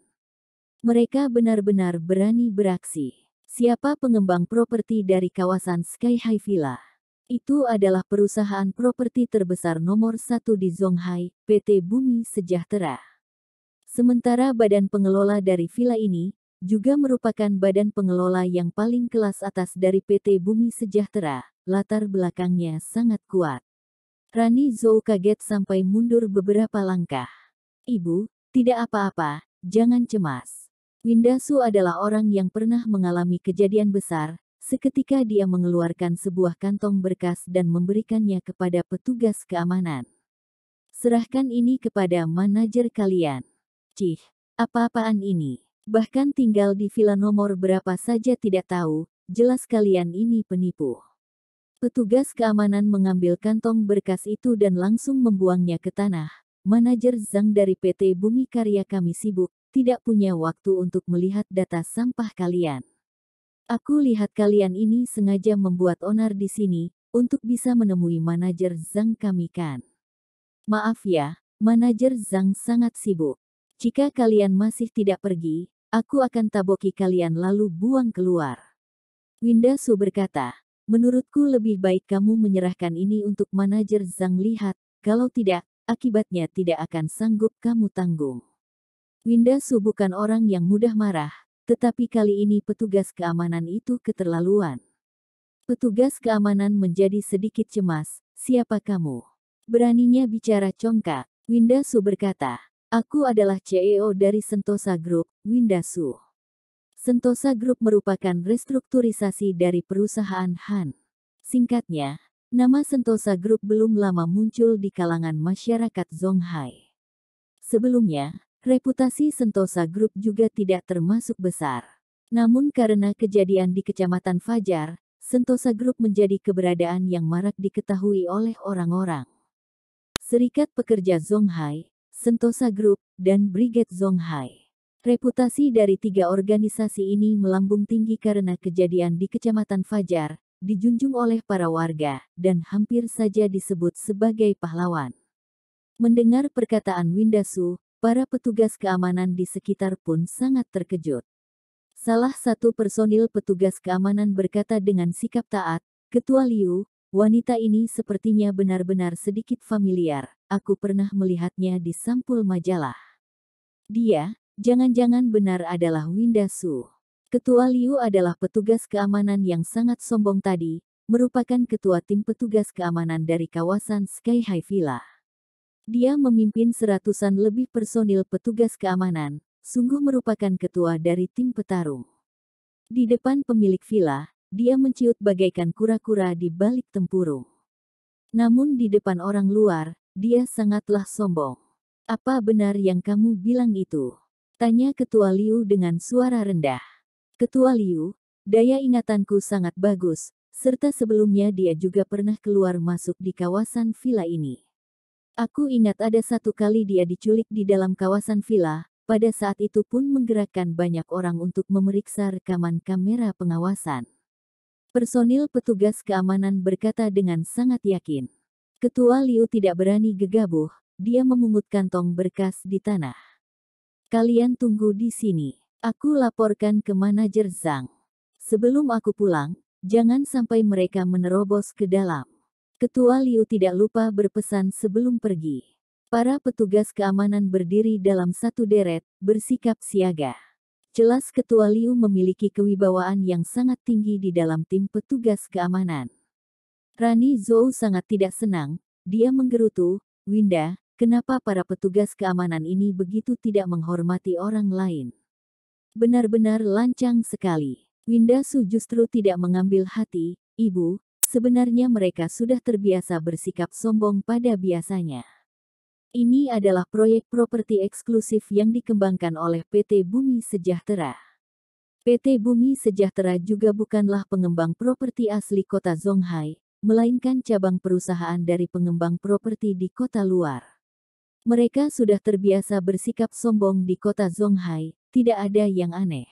Mereka benar-benar berani beraksi. Siapa pengembang properti dari kawasan Sky High Villa? Itu adalah perusahaan properti terbesar nomor 1 di Zonghai, PT Bumi Sejahtera. Sementara badan pengelola dari villa ini, juga merupakan badan pengelola yang paling kelas atas dari PT Bumi Sejahtera, latar belakangnya sangat kuat. Rani Zhou kaget sampai mundur beberapa langkah. Ibu, tidak apa-apa, jangan cemas. Winda Su adalah orang yang pernah mengalami kejadian besar, seketika dia mengeluarkan sebuah kantong berkas dan memberikannya kepada petugas keamanan. Serahkan ini kepada manajer kalian. Cih, apa-apaan ini? Bahkan tinggal di villa nomor berapa saja tidak tahu, jelas kalian ini penipu. Petugas keamanan mengambil kantong berkas itu dan langsung membuangnya ke tanah. manajer Zhang dari PT Bumi Karya kami sibuk, tidak punya waktu untuk melihat data sampah kalian. Aku lihat kalian ini sengaja membuat onar di sini, untuk bisa menemui manajer Zhang kami kan. Maaf ya, manajer Zhang sangat sibuk. Jika kalian masih tidak pergi, aku akan taboki kalian lalu buang keluar. Winda Su berkata, menurutku lebih baik kamu menyerahkan ini untuk manajer Zhang lihat, kalau tidak, akibatnya tidak akan sanggup kamu tanggung. Winda Su bukan orang yang mudah marah, tetapi kali ini petugas keamanan itu keterlaluan. Petugas keamanan menjadi sedikit cemas, siapa kamu? Beraninya bicara congkak, Winda Su berkata, aku adalah CEO dari Sentosa Group, Winda Su. Sentosa Group merupakan restrukturisasi dari perusahaan Han. Singkatnya, nama Sentosa Group belum lama muncul di kalangan masyarakat Zonghai. Sebelumnya, reputasi Sentosa Group juga tidak termasuk besar. Namun karena kejadian di Kecamatan Fajar, Sentosa Group menjadi keberadaan yang marak diketahui oleh orang-orang. Serikat Pekerja Zonghai, Sentosa Group, dan Brigade Zonghai. Reputasi dari tiga organisasi ini melambung tinggi karena kejadian di Kecamatan Fajar, dijunjung oleh para warga, dan hampir saja disebut sebagai pahlawan. Mendengar perkataan Winda Su, para petugas keamanan di sekitar pun sangat terkejut. Salah satu personil petugas keamanan berkata dengan sikap taat, Ketua Liu, wanita ini sepertinya benar-benar sedikit familiar, aku pernah melihatnya di sampul majalah. Dia, jangan-jangan benar adalah Winda Su. Ketua Liu adalah petugas keamanan yang sangat sombong tadi, merupakan ketua tim petugas keamanan dari kawasan Sky High Villa. Dia memimpin seratusan lebih personil petugas keamanan, sungguh merupakan ketua dari tim petarung. Di depan pemilik villa, dia menciut bagaikan kura-kura di balik tempurung. Namun di depan orang luar, dia sangatlah sombong. Apa benar yang kamu bilang itu? Tanya Ketua Liu dengan suara rendah. Ketua Liu, daya ingatanku sangat bagus, serta sebelumnya dia juga pernah keluar masuk di kawasan villa ini. Aku ingat ada satu kali dia diculik di dalam kawasan villa, pada saat itu pun menggerakkan banyak orang untuk memeriksa rekaman kamera pengawasan. Personil petugas keamanan berkata dengan sangat yakin. Ketua Liu tidak berani gegabah, dia memungut kantong berkas di tanah. Kalian tunggu di sini. Aku laporkan ke manajer Zhang. Sebelum aku pulang, jangan sampai mereka menerobos ke dalam. Ketua Liu tidak lupa berpesan sebelum pergi. Para petugas keamanan berdiri dalam satu deret, bersikap siaga. Jelas Ketua Liu memiliki kewibawaan yang sangat tinggi di dalam tim petugas keamanan. Rani Zhou sangat tidak senang, dia menggerutu, Winda, kenapa para petugas keamanan ini begitu tidak menghormati orang lain? Benar-benar lancang sekali. Winda Su justru tidak mengambil hati, Ibu, sebenarnya mereka sudah terbiasa bersikap sombong pada biasanya. Ini adalah proyek properti eksklusif yang dikembangkan oleh PT Bumi Sejahtera. PT Bumi Sejahtera juga bukanlah pengembang properti asli kota Zonghai, melainkan cabang perusahaan dari pengembang properti di kota luar. Mereka sudah terbiasa bersikap sombong di kota Zonghai, tidak ada yang aneh.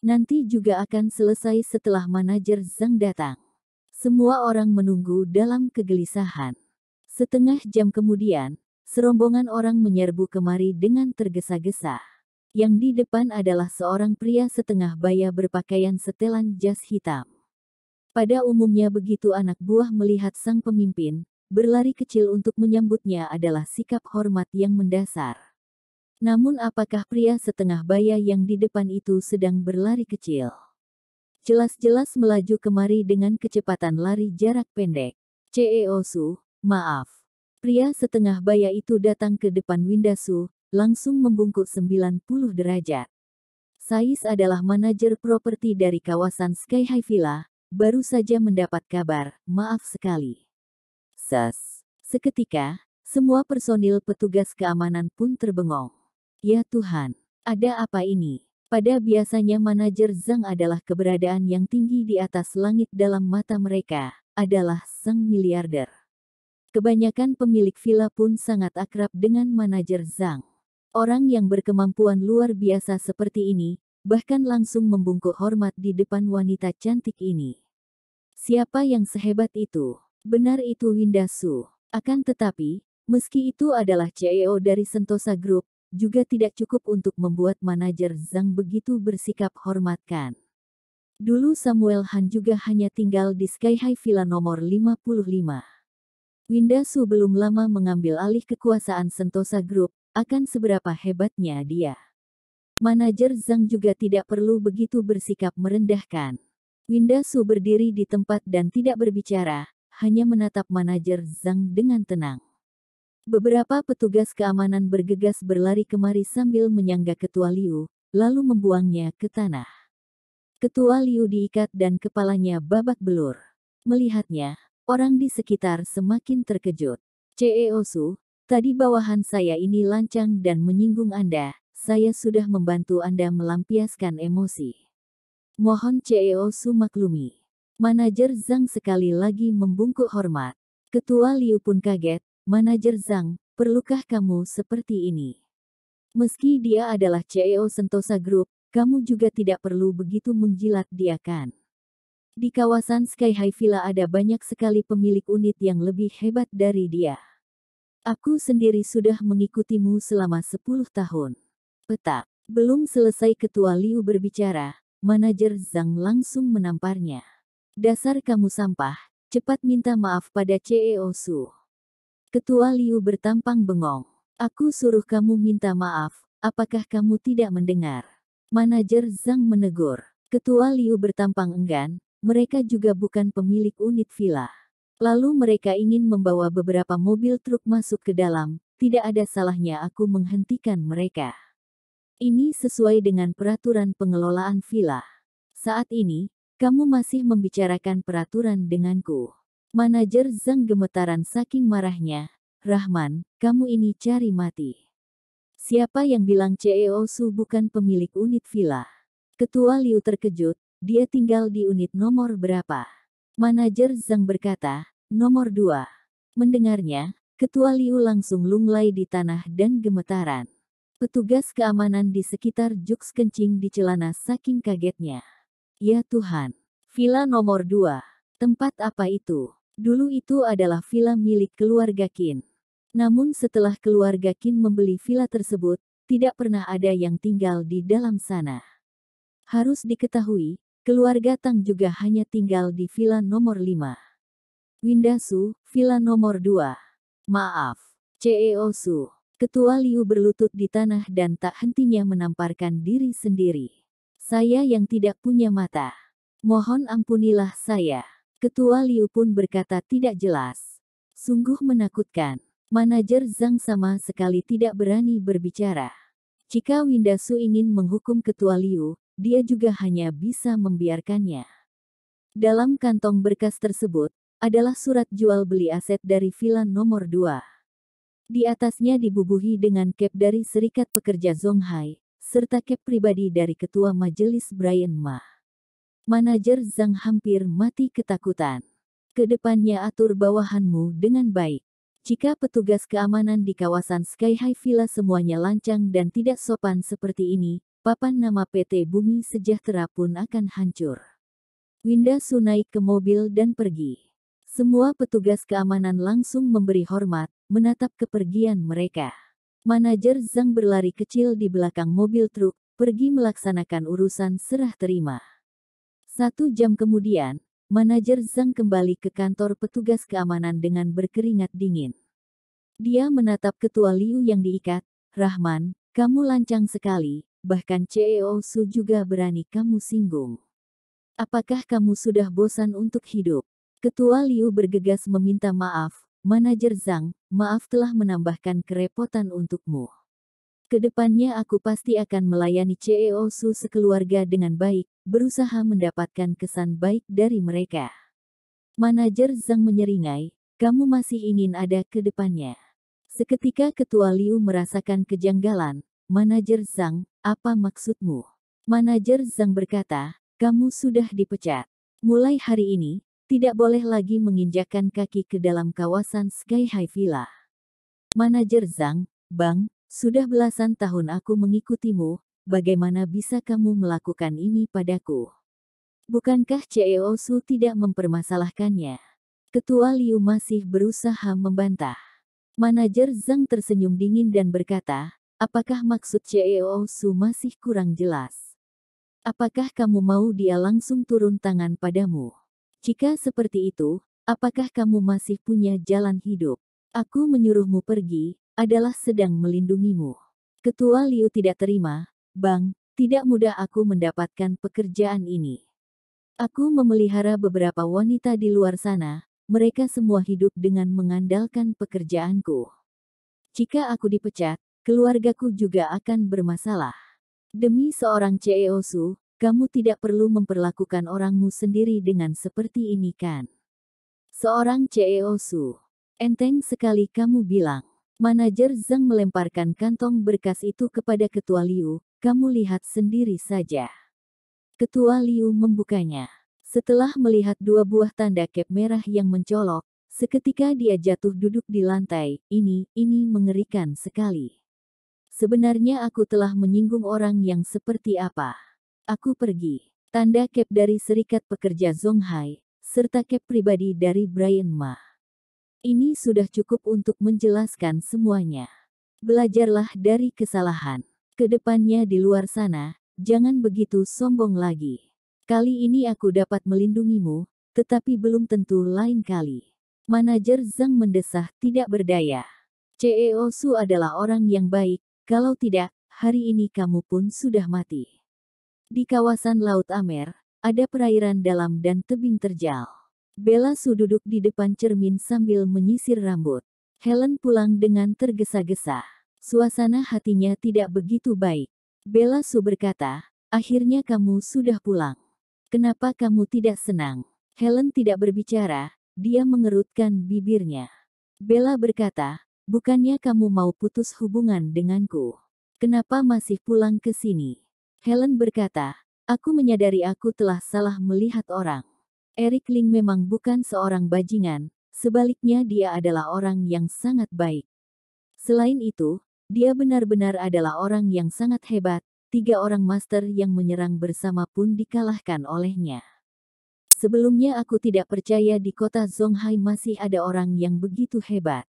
Nanti juga akan selesai setelah manajer Zhang datang. Semua orang menunggu dalam kegelisahan. Setengah jam kemudian, serombongan orang menyerbu kemari dengan tergesa-gesa. Yang di depan adalah seorang pria setengah baya berpakaian setelan jas hitam. Pada umumnya begitu anak buah melihat sang pemimpin, berlari kecil untuk menyambutnya adalah sikap hormat yang mendasar. Namun apakah pria setengah baya yang di depan itu sedang berlari kecil? Jelas-jelas melaju kemari dengan kecepatan lari jarak pendek. CEO Su, maaf. Pria setengah baya itu datang ke depan Winda Su, langsung membungkuk 90 derajat. Sais adalah manajer properti dari kawasan Sky High Villa, baru saja mendapat kabar, maaf sekali. Seketika, semua personil petugas keamanan pun terbengong. Ya Tuhan, ada apa ini? Pada biasanya manajer Zhang adalah keberadaan yang tinggi di atas langit dalam mata mereka, adalah sang miliarder. Kebanyakan pemilik villa pun sangat akrab dengan manajer Zhang. Orang yang berkemampuan luar biasa seperti ini, bahkan langsung membungkuk hormat di depan wanita cantik ini. Siapa yang sehebat itu? Benar itu Winda Su. Akan tetapi, meski itu adalah CEO dari Sentosa Group, juga tidak cukup untuk membuat manajer Zhang begitu bersikap hormatkan. Dulu Samuel Han juga hanya tinggal di Sky High Villa nomor 55. Winda Su belum lama mengambil alih kekuasaan Sentosa Group, akan seberapa hebatnya dia. Manajer Zhang juga tidak perlu begitu bersikap merendahkan. Winda Su berdiri di tempat dan tidak berbicara, hanya menatap manajer Zhang dengan tenang. Beberapa petugas keamanan bergegas berlari kemari sambil menyangga Ketua Liu, lalu membuangnya ke tanah. Ketua Liu diikat dan kepalanya babak belur. Melihatnya, orang di sekitar semakin terkejut. CEO Su, tadi bawahan saya ini lancang dan menyinggung Anda, saya sudah membantu Anda melampiaskan emosi. Mohon CEO Su maklumi. Manajer Zhang sekali lagi membungkuk hormat. Ketua Liu pun kaget, Manajer Zhang, perlukah kamu seperti ini? Meski dia adalah CEO Sentosa Group, kamu juga tidak perlu begitu menjilat dia kan? Di kawasan Sky High Villa ada banyak sekali pemilik unit yang lebih hebat dari dia. Aku sendiri sudah mengikutimu selama 10 tahun. Petak. Belum selesai Ketua Liu berbicara, manajer Zhang langsung menamparnya. Dasar kamu sampah, cepat minta maaf pada CEO Su. Ketua Liu bertampang bengong. Aku suruh kamu minta maaf, apakah kamu tidak mendengar? Manajer Zhang menegur. Ketua Liu bertampang enggan. Mereka juga bukan pemilik unit villa. Lalu mereka ingin membawa beberapa mobil truk masuk ke dalam, tidak ada salahnya aku menghentikan mereka. Ini sesuai dengan peraturan pengelolaan villa. Saat ini, kamu masih membicarakan peraturan denganku. Manajer Zhang gemetaran saking marahnya. Rahman, kamu ini cari mati. Siapa yang bilang CEO Su bukan pemilik unit villa? Ketua Liu terkejut. Dia tinggal di unit nomor berapa? Manajer Zhang berkata, nomor 2. Mendengarnya, Ketua Liu langsung lunglai di tanah dan gemetaran. Petugas keamanan di sekitar Jux kencing di celana saking kagetnya. Ya Tuhan, villa nomor 2. Tempat apa itu? Dulu itu adalah villa milik keluarga Qin. Namun setelah keluarga Qin membeli villa tersebut, tidak pernah ada yang tinggal di dalam sana. Harus diketahui, keluarga Tang juga hanya tinggal di villa nomor 5. Winda Su, villa nomor 2. Maaf, CEO Su. Ketua Liu berlutut di tanah dan tak hentinya menamparkan diri sendiri. Saya yang tidak punya mata. Mohon ampunilah saya. Ketua Liu pun berkata tidak jelas. Sungguh menakutkan. Manajer Zhang sama sekali tidak berani berbicara. Jika Winda Su ingin menghukum Ketua Liu, dia juga hanya bisa membiarkannya. Dalam kantong berkas tersebut, adalah surat jual beli aset dari villa nomor 2. Di atasnya dibubuhi dengan cap dari Serikat Pekerja Zonghai, serta cap pribadi dari Ketua Majelis Brian Ma. Manajer Zhang hampir mati ketakutan. Kedepannya atur bawahanmu dengan baik. Jika petugas keamanan di kawasan Sky High Villa semuanya lancang dan tidak sopan seperti ini, papan nama PT Bumi Sejahtera pun akan hancur. Winda Su naik ke mobil dan pergi. Semua petugas keamanan langsung memberi hormat, menatap kepergian mereka. Manajer Zhang berlari kecil di belakang mobil truk, pergi melaksanakan urusan serah terima. 1 jam kemudian, manajer Zhang kembali ke kantor petugas keamanan dengan berkeringat dingin. Dia menatap Ketua Liu yang diikat. Rahman, kamu lancang sekali, bahkan CEO Su juga berani kamu singgung. Apakah kamu sudah bosan untuk hidup? Ketua Liu bergegas meminta maaf. Manajer Zhang, maaf telah menambahkan kerepotan untukmu. Kedepannya aku pasti akan melayani CEO Su sekeluarga dengan baik, berusaha mendapatkan kesan baik dari mereka. Manajer Zhang menyeringai, kamu masih ingin ada ke depannya. Seketika Ketua Liu merasakan kejanggalan. Manajer Zhang, apa maksudmu? Manajer Zhang berkata, kamu sudah dipecat. Mulai hari ini, Tidak boleh lagi menginjakkan kaki ke dalam kawasan Sky High Villa. Manajer Zhang, Bang, sudah belasan tahun aku mengikutimu, bagaimana bisa kamu melakukan ini padaku? Bukankah CEO Su tidak mempermasalahkannya? Ketua Liu masih berusaha membantah. Manajer Zhang tersenyum dingin dan berkata, apakah maksud CEO Su masih kurang jelas? Apakah kamu mau dia langsung turun tangan padamu? Jika seperti itu, apakah kamu masih punya jalan hidup? Aku menyuruhmu pergi, adalah sedang melindungimu. Ketua Liu tidak terima, Bang, tidak mudah aku mendapatkan pekerjaan ini. Aku memelihara beberapa wanita di luar sana, mereka semua hidup dengan mengandalkan pekerjaanku. Jika aku dipecat, keluargaku juga akan bermasalah. Demi seorang CEO Su, kamu tidak perlu memperlakukan orangmu sendiri dengan seperti ini kan? Seorang CEO Su. Enteng sekali kamu bilang. Manajer Zhang melemparkan kantong berkas itu kepada Ketua Liu, kamu lihat sendiri saja. Ketua Liu membukanya. Setelah melihat dua buah tanda cap merah yang mencolok, seketika dia jatuh duduk di lantai. Ini mengerikan sekali. Sebenarnya aku telah menyinggung orang yang seperti apa. Aku pergi. Tanda cap dari Serikat Pekerja Zonghai, serta cap pribadi dari Brian Ma. Ini sudah cukup untuk menjelaskan semuanya. Belajarlah dari kesalahan. Kedepannya di luar sana, jangan begitu sombong lagi. Kali ini aku dapat melindungimu, tetapi belum tentu lain kali. Manajer Zhang mendesah tidak berdaya. CEO Su adalah orang yang baik, kalau tidak, hari ini kamu pun sudah mati. Di kawasan Laut Amer, ada perairan dalam dan tebing terjal. Bella Su duduk di depan cermin sambil menyisir rambut. Helen pulang dengan tergesa-gesa. Suasana hatinya tidak begitu baik. Bella Su berkata, akhirnya kamu sudah pulang. Kenapa kamu tidak senang? Helen tidak berbicara, dia mengerutkan bibirnya. Bella berkata, bukannya kamu mau putus hubungan denganku? Kenapa masih pulang ke sini? Helen berkata, aku menyadari aku telah salah melihat orang. Eric Ling memang bukan seorang bajingan, sebaliknya dia adalah orang yang sangat baik. Selain itu, dia benar-benar adalah orang yang sangat hebat, 3 orang master yang menyerang bersama pun dikalahkan olehnya. Sebelumnya aku tidak percaya di kota Zonghai masih ada orang yang begitu hebat.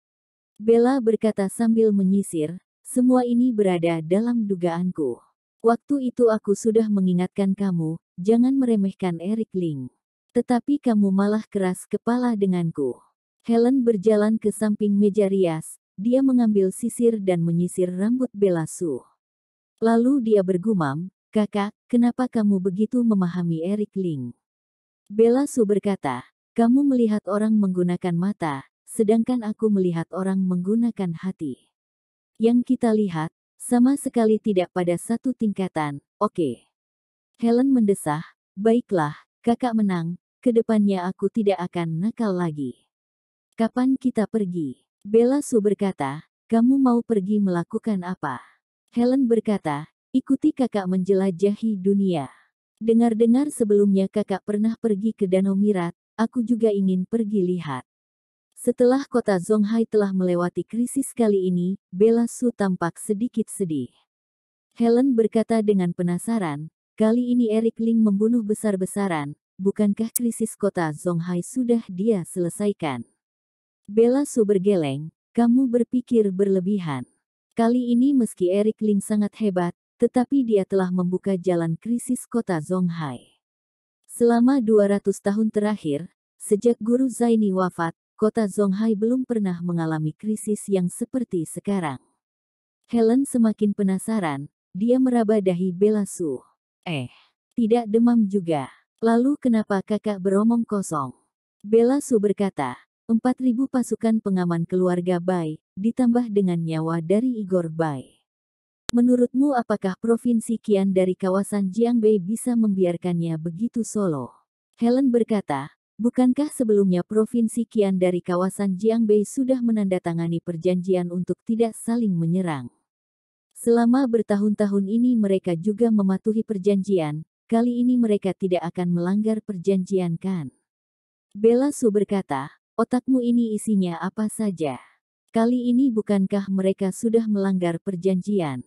Bella berkata sambil menyisir, semua ini berada dalam dugaanku. Waktu itu aku sudah mengingatkan kamu, jangan meremehkan Eric Ling. Tetapi kamu malah keras kepala denganku. Helen berjalan ke samping meja rias, dia mengambil sisir dan menyisir rambut Bella Su. Lalu dia bergumam, kakak, kenapa kamu begitu memahami Eric Ling? Bella Su berkata, kamu melihat orang menggunakan mata, sedangkan aku melihat orang menggunakan hati. Yang kita lihat, sama sekali tidak pada satu tingkatan, oke. Helen mendesah, baiklah, kakak menang, kedepannya aku tidak akan nakal lagi. Kapan kita pergi? Bella Su berkata, kamu mau pergi melakukan apa? Helen berkata, ikuti kakak menjelajahi dunia. Dengar-dengar sebelumnya kakak pernah pergi ke Danau Mirat, aku juga ingin pergi lihat. Setelah kota Zonghai telah melewati krisis kali ini, Bella Su tampak sedikit sedih. Helen berkata dengan penasaran, kali ini Eric Ling membunuh besar-besaran, bukankah krisis kota Zonghai sudah dia selesaikan? Bella Su bergeleng, kamu berpikir berlebihan. Kali ini meski Eric Ling sangat hebat, tetapi dia telah membuka jalan krisis kota Zonghai. Selama 200 tahun terakhir, sejak Guru Zaini wafat, kota Zonghai belum pernah mengalami krisis yang seperti sekarang. Helen semakin penasaran, dia meraba dahi Bella Su. Tidak demam juga. Lalu kenapa kakak beromong kosong? Bella Su berkata, 4.000 pasukan pengaman keluarga Bai, ditambah dengan nyawa dari Igor Bai. Menurutmu apakah Provinsi Qian dari kawasan Jiangbei bisa membiarkannya begitu solo? Helen berkata, bukankah sebelumnya Provinsi Qian dari kawasan Jiangbei sudah menandatangani perjanjian untuk tidak saling menyerang? Selama bertahun-tahun ini mereka juga mematuhi perjanjian, kali ini mereka tidak akan melanggar perjanjian kan? Bella Su berkata, otakmu ini isinya apa saja? Kali ini bukankah mereka sudah melanggar perjanjian?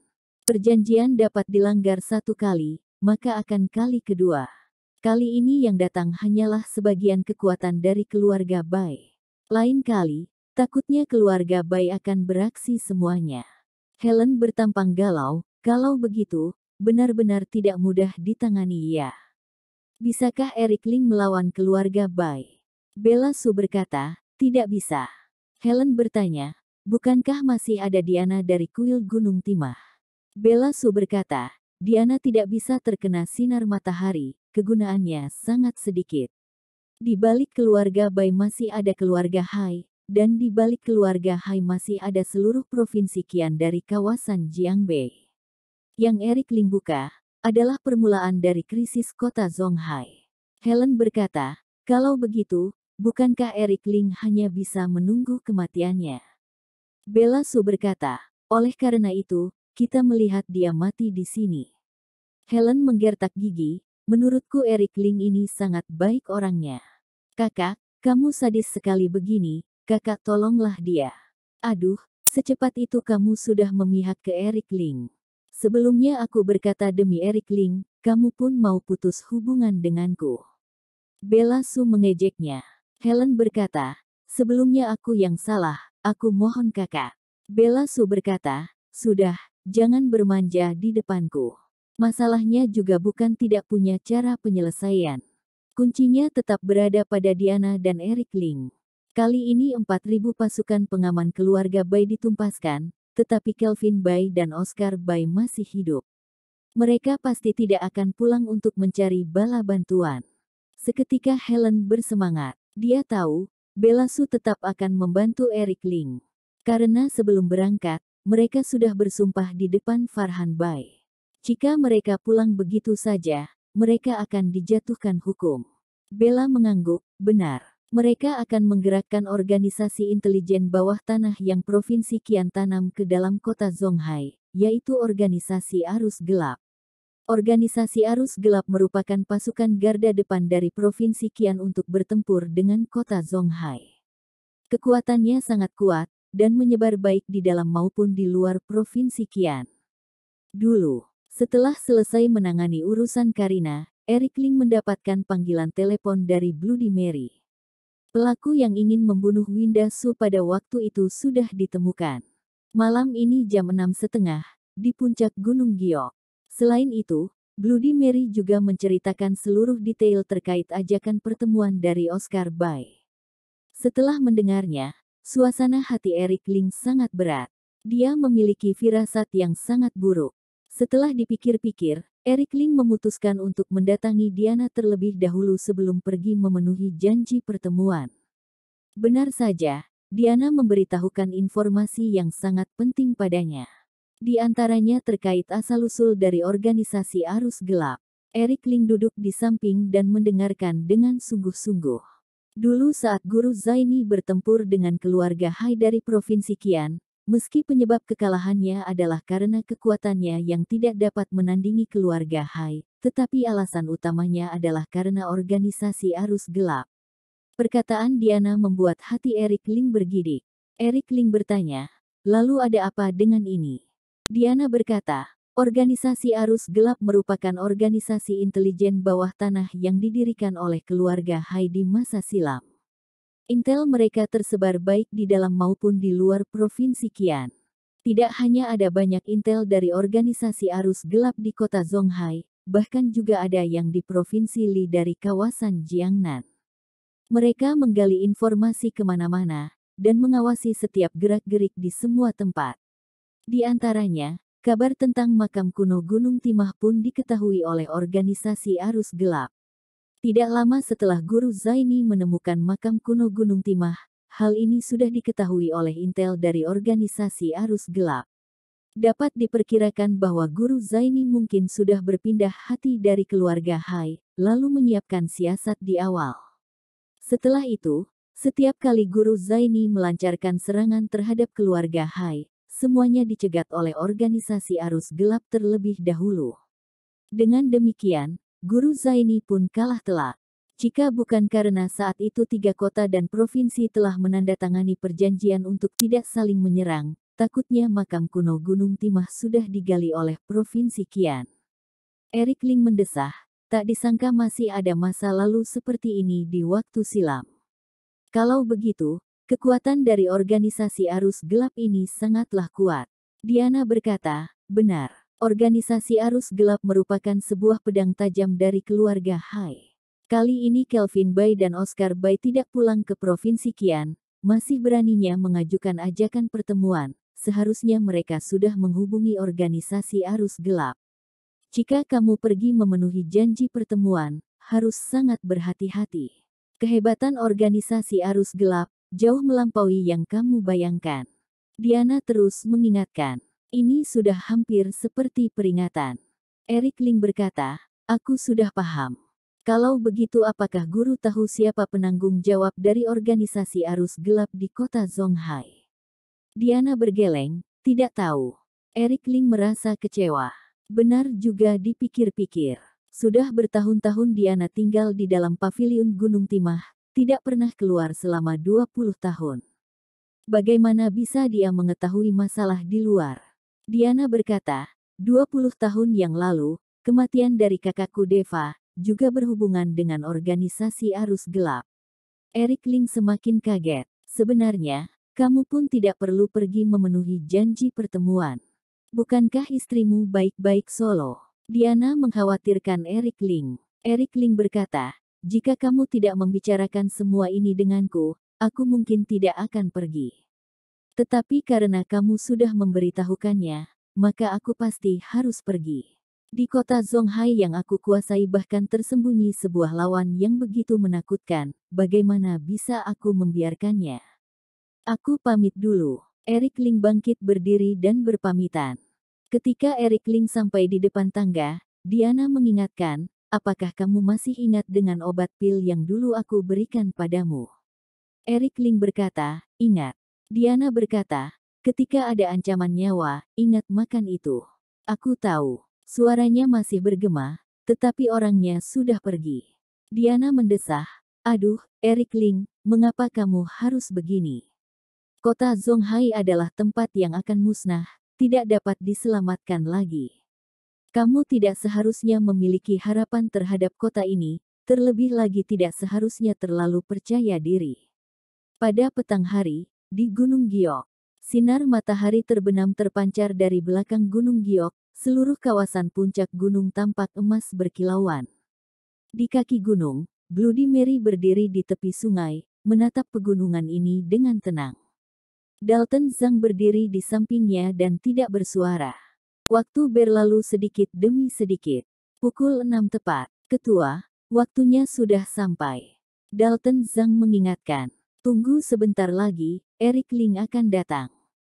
Perjanjian dapat dilanggar satu kali, maka akan kali kedua. Kali ini yang datang hanyalah sebagian kekuatan dari keluarga Bai. Lain kali, takutnya keluarga Bai akan beraksi semuanya. Helen bertampang galau, kalau begitu, benar-benar tidak mudah ditangani ya. Bisakah Eric Ling melawan keluarga Bai? Bella Su berkata, tidak bisa. Helen bertanya, bukankah masih ada Diana dari kuil Gunung Timah? Bella Su berkata, Diana tidak bisa terkena sinar matahari, kegunaannya sangat sedikit. Di balik keluarga Bai masih ada keluarga Hai, dan di balik keluarga Hai masih ada seluruh provinsi Qian dari kawasan Jiangbei. Yang Eric Ling buka, adalah permulaan dari krisis kota Zonghai. Helen berkata, kalau begitu, bukankah Eric Ling hanya bisa menunggu kematiannya? Bella Su berkata, oleh karena itu, kita melihat dia mati di sini. Helen menggertak gigi, menurutku Eric Ling ini sangat baik orangnya. Kakak, kamu sadis sekali begini, kakak tolonglah dia. Aduh, secepat itu kamu sudah memihak ke Eric Ling. Sebelumnya aku berkata demi Eric Ling, kamu pun mau putus hubungan denganku. Bella Su mengejeknya. Helen berkata, sebelumnya aku yang salah, aku mohon kakak. Bella Su berkata, sudah, jangan bermanja di depanku. Masalahnya juga bukan tidak punya cara penyelesaian. Kuncinya tetap berada pada Diana dan Eric Ling. Kali ini 4.000 pasukan pengaman keluarga Bai ditumpaskan, tetapi Kelvin Bai dan Oscar Bai masih hidup. Mereka pasti tidak akan pulang untuk mencari bala bantuan. Seketika Helen bersemangat. Dia tahu, Bella Su tetap akan membantu Eric Ling. Karena sebelum berangkat, mereka sudah bersumpah di depan Farhan Bai. Jika mereka pulang begitu saja, mereka akan dijatuhkan hukum. Bella mengangguk, benar. Mereka akan menggerakkan organisasi intelijen bawah tanah yang Provinsi Qian tanam ke dalam kota Zonghai, yaitu organisasi arus gelap. Organisasi arus gelap merupakan pasukan garda depan dari Provinsi Qian untuk bertempur dengan kota Zonghai. Kekuatannya sangat kuat, dan menyebar baik di dalam maupun di luar Provinsi Qian. Dulu, setelah selesai menangani urusan Karina, Eric Ling mendapatkan panggilan telepon dari Bloody Mary. Pelaku yang ingin membunuh Winda Su pada waktu itu sudah ditemukan. Malam ini jam 6.30, di puncak Gunung Giok. Selain itu, Bloody Mary juga menceritakan seluruh detail terkait ajakan pertemuan dari Oscar Bai. Setelah mendengarnya, suasana hati Eric Ling sangat berat. Dia memiliki firasat yang sangat buruk. Setelah dipikir-pikir, Eric Ling memutuskan untuk mendatangi Diana terlebih dahulu sebelum pergi memenuhi janji pertemuan. Benar saja, Diana memberitahukan informasi yang sangat penting padanya. Di antaranya terkait asal-usul dari organisasi arus gelap. Eric Ling duduk di samping dan mendengarkan dengan sungguh-sungguh. Dulu saat Guru Zaini bertempur dengan keluarga Hai dari Provinsi Qian, meski penyebab kekalahannya adalah karena kekuatannya yang tidak dapat menandingi keluarga Hai, tetapi alasan utamanya adalah karena organisasi arus gelap. Perkataan Diana membuat hati Eric Ling bergidik. Eric Ling bertanya, lalu ada apa dengan ini? Diana berkata, organisasi arus gelap merupakan organisasi intelijen bawah tanah yang didirikan oleh keluarga Hai di masa silam. Intel mereka tersebar baik di dalam maupun di luar Provinsi Qian. Tidak hanya ada banyak intel dari organisasi arus gelap di kota Zonghai, bahkan juga ada yang di Provinsi Li dari kawasan Jiangnan. Mereka menggali informasi kemana-mana, dan mengawasi setiap gerak-gerik di semua tempat. Di antaranya, kabar tentang makam kuno Gunung Timah pun diketahui oleh organisasi arus gelap. Tidak lama setelah Guru Zaini menemukan makam kuno Gunung Timah, hal ini sudah diketahui oleh intel dari organisasi arus gelap. Dapat diperkirakan bahwa Guru Zaini mungkin sudah berpindah hati dari keluarga Hai, lalu menyiapkan siasat di awal. Setelah itu, setiap kali Guru Zaini melancarkan serangan terhadap keluarga Hai, semuanya dicegat oleh organisasi arus gelap terlebih dahulu. Dengan demikian, Guru Zaini pun kalah telak. Jika bukan karena saat itu 3 kota dan provinsi telah menandatangani perjanjian untuk tidak saling menyerang, takutnya makam kuno Gunung Timah sudah digali oleh Provinsi Kian. Erik Ling mendesah, tak disangka masih ada masa lalu seperti ini di waktu silam. Kalau begitu, kekuatan dari organisasi arus gelap ini sangatlah kuat. Diana berkata, benar, organisasi arus gelap merupakan sebuah pedang tajam dari keluarga Hai. Kali ini Kelvin Bai dan Oscar Bai tidak pulang ke Provinsi Kian, masih beraninya mengajukan ajakan pertemuan, seharusnya mereka sudah menghubungi organisasi arus gelap. Jika kamu pergi memenuhi janji pertemuan, harus sangat berhati-hati. Kehebatan organisasi arus gelap, jauh melampaui yang kamu bayangkan. Diana terus mengingatkan, ini sudah hampir seperti peringatan. Erik Ling berkata, aku sudah paham. Kalau begitu apakah guru tahu siapa penanggung jawab dari organisasi arus gelap di kota Zonghai? Diana bergeleng, tidak tahu. Erik Ling merasa kecewa. Benar juga dipikir-pikir. Sudah bertahun-tahun Diana tinggal di dalam paviliun Gunung Timah, tidak pernah keluar selama 20 tahun. Bagaimana bisa dia mengetahui masalah di luar? Diana berkata, 20 tahun yang lalu, kematian dari kakakku Deva, juga berhubungan dengan organisasi arus gelap. Erik Ling semakin kaget. Sebenarnya, kamu pun tidak perlu pergi memenuhi janji pertemuan. Bukankah istrimu baik-baik solo? Diana mengkhawatirkan Erik Ling. Erik Ling berkata, jika kamu tidak membicarakan semua ini denganku, aku mungkin tidak akan pergi. Tetapi karena kamu sudah memberitahukannya, maka aku pasti harus pergi. Di kota Zonghai yang aku kuasai bahkan tersembunyi sebuah lawan yang begitu menakutkan, bagaimana bisa aku membiarkannya? Aku pamit dulu. Erik Ling bangkit berdiri dan berpamitan. Ketika Erik Ling sampai di depan tangga, Diana mengingatkan, apakah kamu masih ingat dengan obat pil yang dulu aku berikan padamu? Erik Ling berkata, ingat. Diana berkata, ketika ada ancaman nyawa, ingat makan itu. Aku tahu. Suaranya masih bergema, tetapi orangnya sudah pergi. Diana mendesah, aduh, Erik Ling, mengapa kamu harus begini? Kota Zonghai adalah tempat yang akan musnah, tidak dapat diselamatkan lagi. Kamu tidak seharusnya memiliki harapan terhadap kota ini, terlebih lagi tidak seharusnya terlalu percaya diri. Pada petang hari, di Gunung Giok, sinar matahari terbenam terpancar dari belakang Gunung Giok, seluruh kawasan puncak gunung tampak emas berkilauan. Di kaki gunung, Bloody Mary berdiri di tepi sungai, menatap pegunungan ini dengan tenang. Dalton Zhang berdiri di sampingnya dan tidak bersuara. Waktu berlalu sedikit demi sedikit. Pukul 6 tepat. Ketua, waktunya sudah sampai. Dalton Zhang mengingatkan. Tunggu sebentar lagi, Erik Ling akan datang.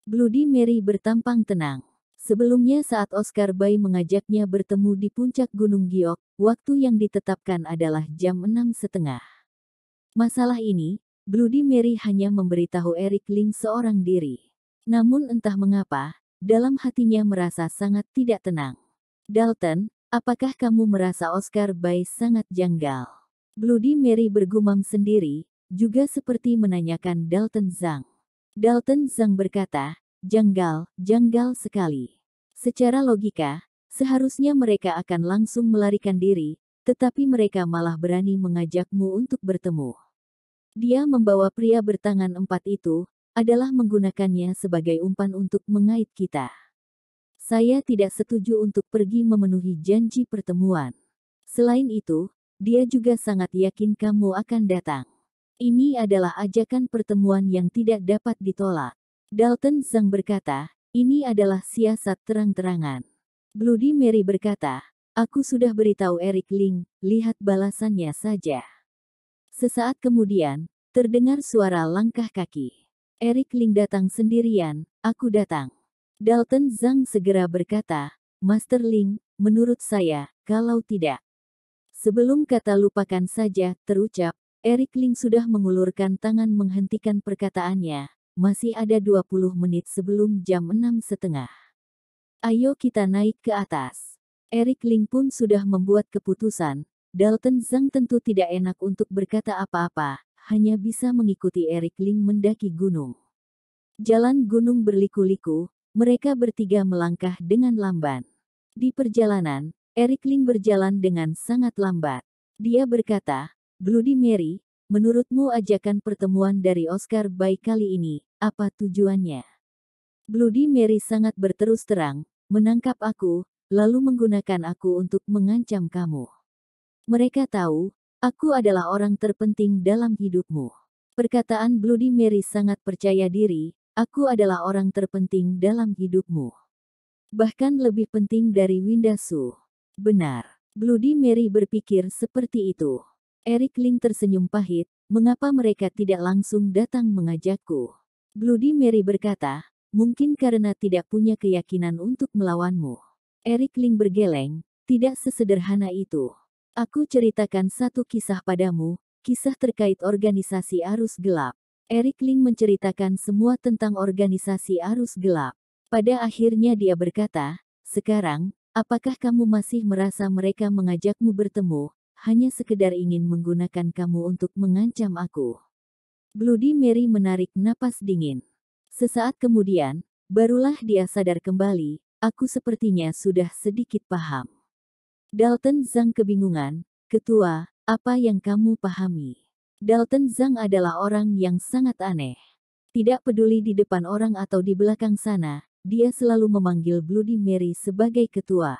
Bloody Mary bertampang tenang. Sebelumnya saat Oscar Bai mengajaknya bertemu di puncak Gunung Giok, waktu yang ditetapkan adalah jam 6.30. Masalah ini, Bloody Mary hanya memberitahu Erik Ling seorang diri. Namun entah mengapa, dalam hatinya merasa sangat tidak tenang. Dalton, apakah kamu merasa Oscar Bai sangat janggal? Bloody Mary bergumam sendiri, juga seperti menanyakan Dalton Zhang. Dalton Zhang berkata, janggal sekali. Secara logika, seharusnya mereka akan langsung melarikan diri, tetapi mereka malah berani mengajakmu untuk bertemu. Dia membawa pria bertangan 4 itu, adalah menggunakannya sebagai umpan untuk mengait kita. Saya tidak setuju untuk pergi memenuhi janji pertemuan. Selain itu, dia juga sangat yakin kamu akan datang. Ini adalah ajakan pertemuan yang tidak dapat ditolak. Dalton Zhang berkata, ini adalah siasat terang-terangan. Bloody Mary berkata, aku sudah beritahu Erik Ling, lihat balasannya saja. Sesaat kemudian, terdengar suara langkah kaki. Erik Ling datang sendirian, aku datang. Dalton Zhang segera berkata, Master Ling, menurut saya, kalau tidak. Sebelum kata lupakan saja terucap, Erik Ling sudah mengulurkan tangan menghentikan perkataannya. Masih ada 20 menit sebelum jam 6.30. Ayo kita naik ke atas. Erik Ling pun sudah membuat keputusan, Dalton Zhang tentu tidak enak untuk berkata apa-apa, hanya bisa mengikuti Eric Ling mendaki gunung. Jalan gunung berliku-liku, mereka bertiga melangkah dengan lamban. Di perjalanan, Eric Ling berjalan dengan sangat lambat. Dia berkata, "Bloody Mary, menurutmu ajakan pertemuan dari Oscar Bay kali ini, apa tujuannya?" Bloody Mary sangat berterus terang, "Menangkap aku, lalu menggunakan aku untuk mengancam kamu. Mereka tahu, aku adalah orang terpenting dalam hidupmu." Perkataan Bloody Mary sangat percaya diri, "Aku adalah orang terpenting dalam hidupmu. Bahkan lebih penting dari Winda Su." Benar. Bloody Mary berpikir seperti itu. Eric Ling tersenyum pahit, "Mengapa mereka tidak langsung datang mengajakku?" Bloody Mary berkata, "Mungkin karena tidak punya keyakinan untuk melawanmu." Eric Ling bergeleng, "Tidak sesederhana itu. Aku ceritakan satu kisah padamu, kisah terkait organisasi arus gelap." Eric Ling menceritakan semua tentang organisasi arus gelap. Pada akhirnya dia berkata, "Sekarang, apakah kamu masih merasa mereka mengajakmu bertemu, hanya sekedar ingin menggunakan kamu untuk mengancam aku?" Bloody Mary menarik napas dingin. Sesaat kemudian, barulah dia sadar kembali, "Aku sepertinya sudah sedikit paham." Dalton Zhang kebingungan, "Ketua, apa yang kamu pahami?" Dalton Zhang adalah orang yang sangat aneh. Tidak peduli di depan orang atau di belakang sana, dia selalu memanggil Bloody Mary sebagai ketua.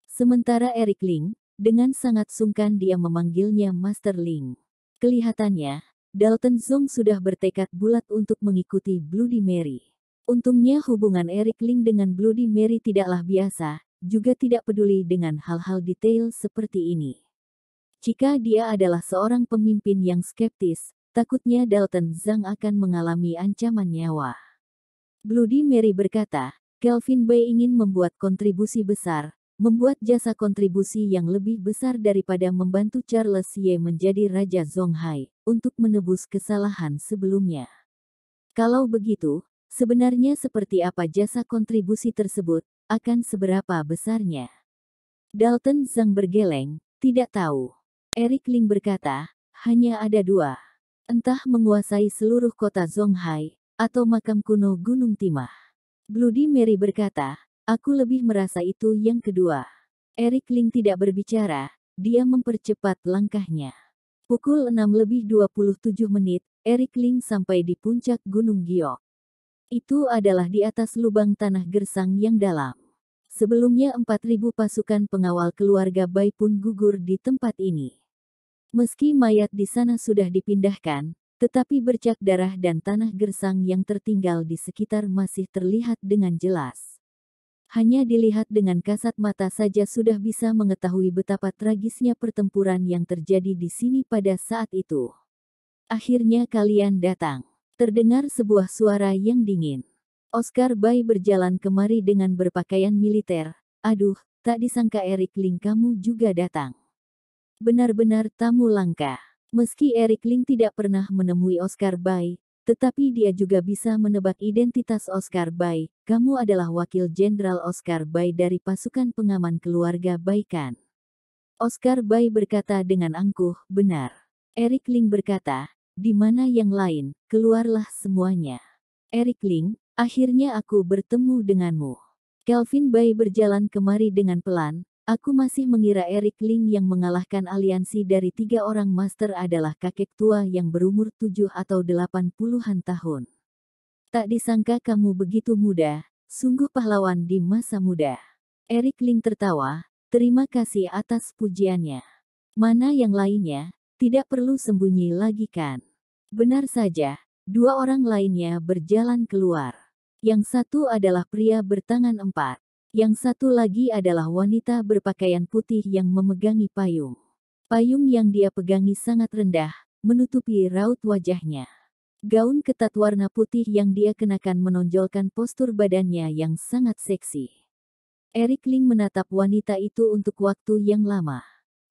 Sementara Eric Ling, dengan sangat sungkan dia memanggilnya Master Ling. Kelihatannya, Dalton Zhang sudah bertekad bulat untuk mengikuti Bloody Mary. Untungnya hubungan Eric Ling dengan Bloody Mary tidaklah biasa, juga tidak peduli dengan hal-hal detail seperti ini. Jika dia adalah seorang pemimpin yang skeptis, takutnya Dalton Zhang akan mengalami ancaman nyawa. Bloody Mary berkata, "Kelvin Bay ingin membuat kontribusi besar, membuat jasa kontribusi yang lebih besar daripada membantu Charles Ye menjadi Raja Zonghai, untuk menebus kesalahan sebelumnya. Kalau begitu, sebenarnya seperti apa jasa kontribusi tersebut, akan seberapa besarnya?" Dalton Zhang bergeleng, "Tidak tahu." Eric Ling berkata, "Hanya ada dua. Entah menguasai seluruh kota Zonghai, atau makam kuno Gunung Timah." Bloody Mary berkata, "Aku lebih merasa itu yang kedua." Eric Ling tidak berbicara, dia mempercepat langkahnya. Pukul 6:27, Eric Ling sampai di puncak Gunung Giok. Itu adalah di atas lubang tanah gersang yang dalam. Sebelumnya 4.000 pasukan pengawal keluarga Bai pun gugur di tempat ini. Meski mayat di sana sudah dipindahkan, tetapi bercak darah dan tanah gersang yang tertinggal di sekitar masih terlihat dengan jelas. Hanya dilihat dengan kasat mata saja sudah bisa mengetahui betapa tragisnya pertempuran yang terjadi di sini pada saat itu. "Akhirnya kalian datang." Terdengar sebuah suara yang dingin. Oscar Bay berjalan kemari dengan berpakaian militer. "Aduh, tak disangka Eric Ling kamu juga datang. Benar-benar tamu langka." Meski Eric Ling tidak pernah menemui Oscar Bay, tetapi dia juga bisa menebak identitas Oscar Bay. "Kamu adalah wakil Jenderal Oscar Bay dari pasukan pengaman keluarga Bay kan?" Oscar Bay berkata dengan angkuh, "Benar." Eric Ling berkata, "Di mana yang lain? Keluarlah semuanya." Eric Ling, "Akhirnya aku bertemu denganmu." Kelvin Bay berjalan kemari dengan pelan. "Aku masih mengira Eric Ling yang mengalahkan aliansi dari 3 orang master adalah kakek tua yang berumur 7 atau 80-an tahun. Tak disangka kamu begitu muda, sungguh pahlawan di masa muda." Eric Ling tertawa, "Terima kasih atas pujiannya. Mana yang lainnya? Tidak perlu sembunyi lagi kan?" Benar saja, 2 orang lainnya berjalan keluar. Yang satu adalah pria bertangan 4. Yang satu lagi adalah wanita berpakaian putih yang memegangi payung. Payung yang dia pegangi sangat rendah, menutupi raut wajahnya. Gaun ketat warna putih yang dia kenakan menonjolkan postur badannya yang sangat seksi. Eric Ling menatap wanita itu untuk waktu yang lama.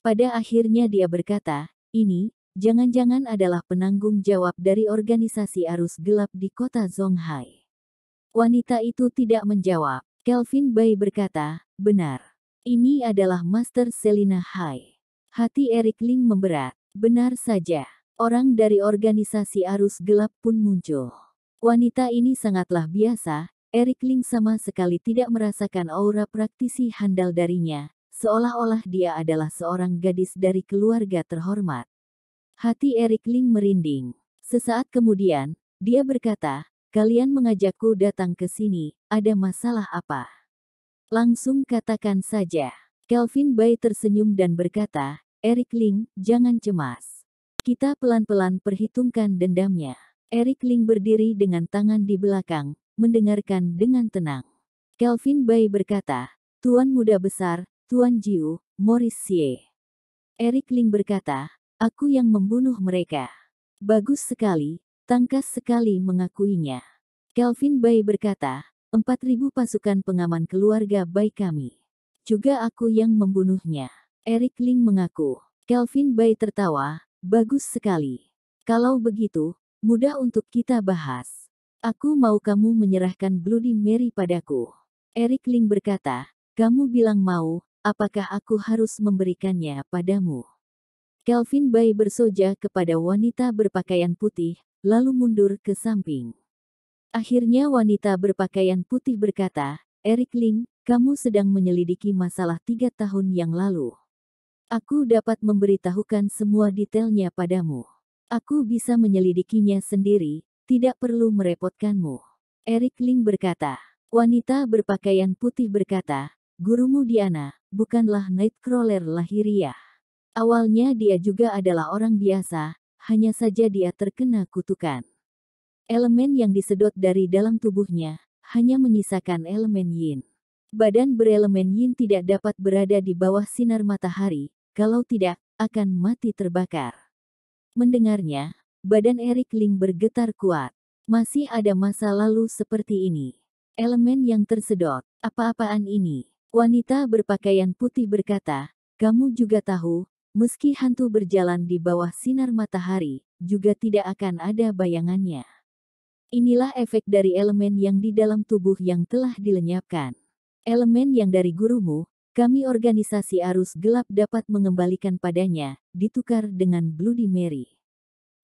Pada akhirnya dia berkata, "Ini, jangan-jangan adalah penanggung jawab dari organisasi arus gelap di kota Zonghai." Wanita itu tidak menjawab. Kelvin Bay berkata, "Benar. Ini adalah Master Selina Hai." Hati Eric Ling memberat. Benar saja. Orang dari organisasi arus gelap pun muncul. Wanita ini sangatlah biasa. Eric Ling sama sekali tidak merasakan aura praktisi handal darinya, seolah-olah dia adalah seorang gadis dari keluarga terhormat. Hati Eric Ling merinding. Sesaat kemudian, dia berkata, "Kalian mengajakku datang ke sini, ada masalah apa? Langsung katakan saja." Kelvin Bai tersenyum dan berkata, "Eric Ling, jangan cemas. Kita pelan-pelan perhitungkan dendamnya." Eric Ling berdiri dengan tangan di belakang, mendengarkan dengan tenang. Kelvin Bai berkata, "Tuan muda besar, Tuan Jiu, Maurice Xie." Eric Ling berkata, "Aku yang membunuh mereka." "Bagus sekali, tangkas sekali mengakuinya." Kelvin Bai berkata, 4.000 pasukan pengaman keluarga Bai kami. Juga aku yang membunuhnya. Eric Ling mengaku. Kelvin Bai tertawa, "Bagus sekali. Kalau begitu, mudah untuk kita bahas. Aku mau kamu menyerahkan Bloody Mary padaku." Eric Ling berkata, "Kamu bilang mau, apakah aku harus memberikannya padamu?" Kelvin Bai bersoja kepada wanita berpakaian putih, lalu mundur ke samping. Akhirnya wanita berpakaian putih berkata, "Eric Ling, kamu sedang menyelidiki masalah 3 tahun yang lalu. Aku dapat memberitahukan semua detailnya padamu. Aku bisa menyelidikinya sendiri, tidak perlu merepotkanmu." Eric Ling berkata. Wanita berpakaian putih berkata, "Gurumu Diana, bukanlah Nightcrawler lahiriah. Awalnya dia juga adalah orang biasa, hanya saja dia terkena kutukan. Elemen yang disedot dari dalam tubuhnya, hanya menyisakan elemen yin. Badan berelemen yin tidak dapat berada di bawah sinar matahari, kalau tidak, akan mati terbakar." Mendengarnya, badan Eric Ling bergetar kuat. Masih ada masa lalu seperti ini. Elemen yang tersedot, apa-apaan ini? Wanita berpakaian putih berkata, "Kamu juga tahu, meski hantu berjalan di bawah sinar matahari, juga tidak akan ada bayangannya. Inilah efek dari elemen yang di dalam tubuh yang telah dilenyapkan. Elemen yang dari gurumu, kami organisasi arus gelap dapat mengembalikan padanya, ditukar dengan Bloody Mary."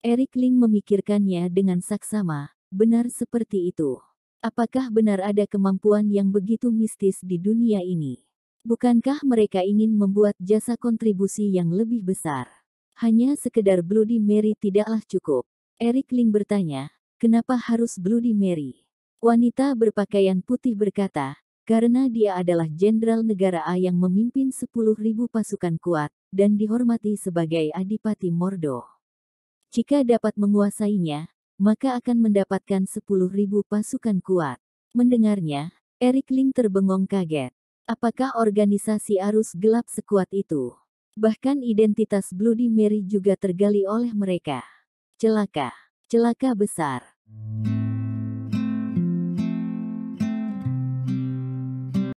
Eric Ling memikirkannya dengan saksama, benar seperti itu. Apakah benar ada kemampuan yang begitu mistis di dunia ini? Bukankah mereka ingin membuat jasa kontribusi yang lebih besar? Hanya sekedar Bloody Mary tidaklah cukup. Eric Ling bertanya, "Kenapa harus Bloody Mary?" Wanita berpakaian putih berkata, "Karena dia adalah jenderal negara A yang memimpin 10.000 pasukan kuat, dan dihormati sebagai Adipati Mordo. Jika dapat menguasainya, maka akan mendapatkan 10.000 pasukan kuat." Mendengarnya, Eric Ling terbengong kaget. Apakah organisasi arus gelap sekuat itu? Bahkan identitas Bloody Mary juga tergali oleh mereka. Celaka. Celaka besar.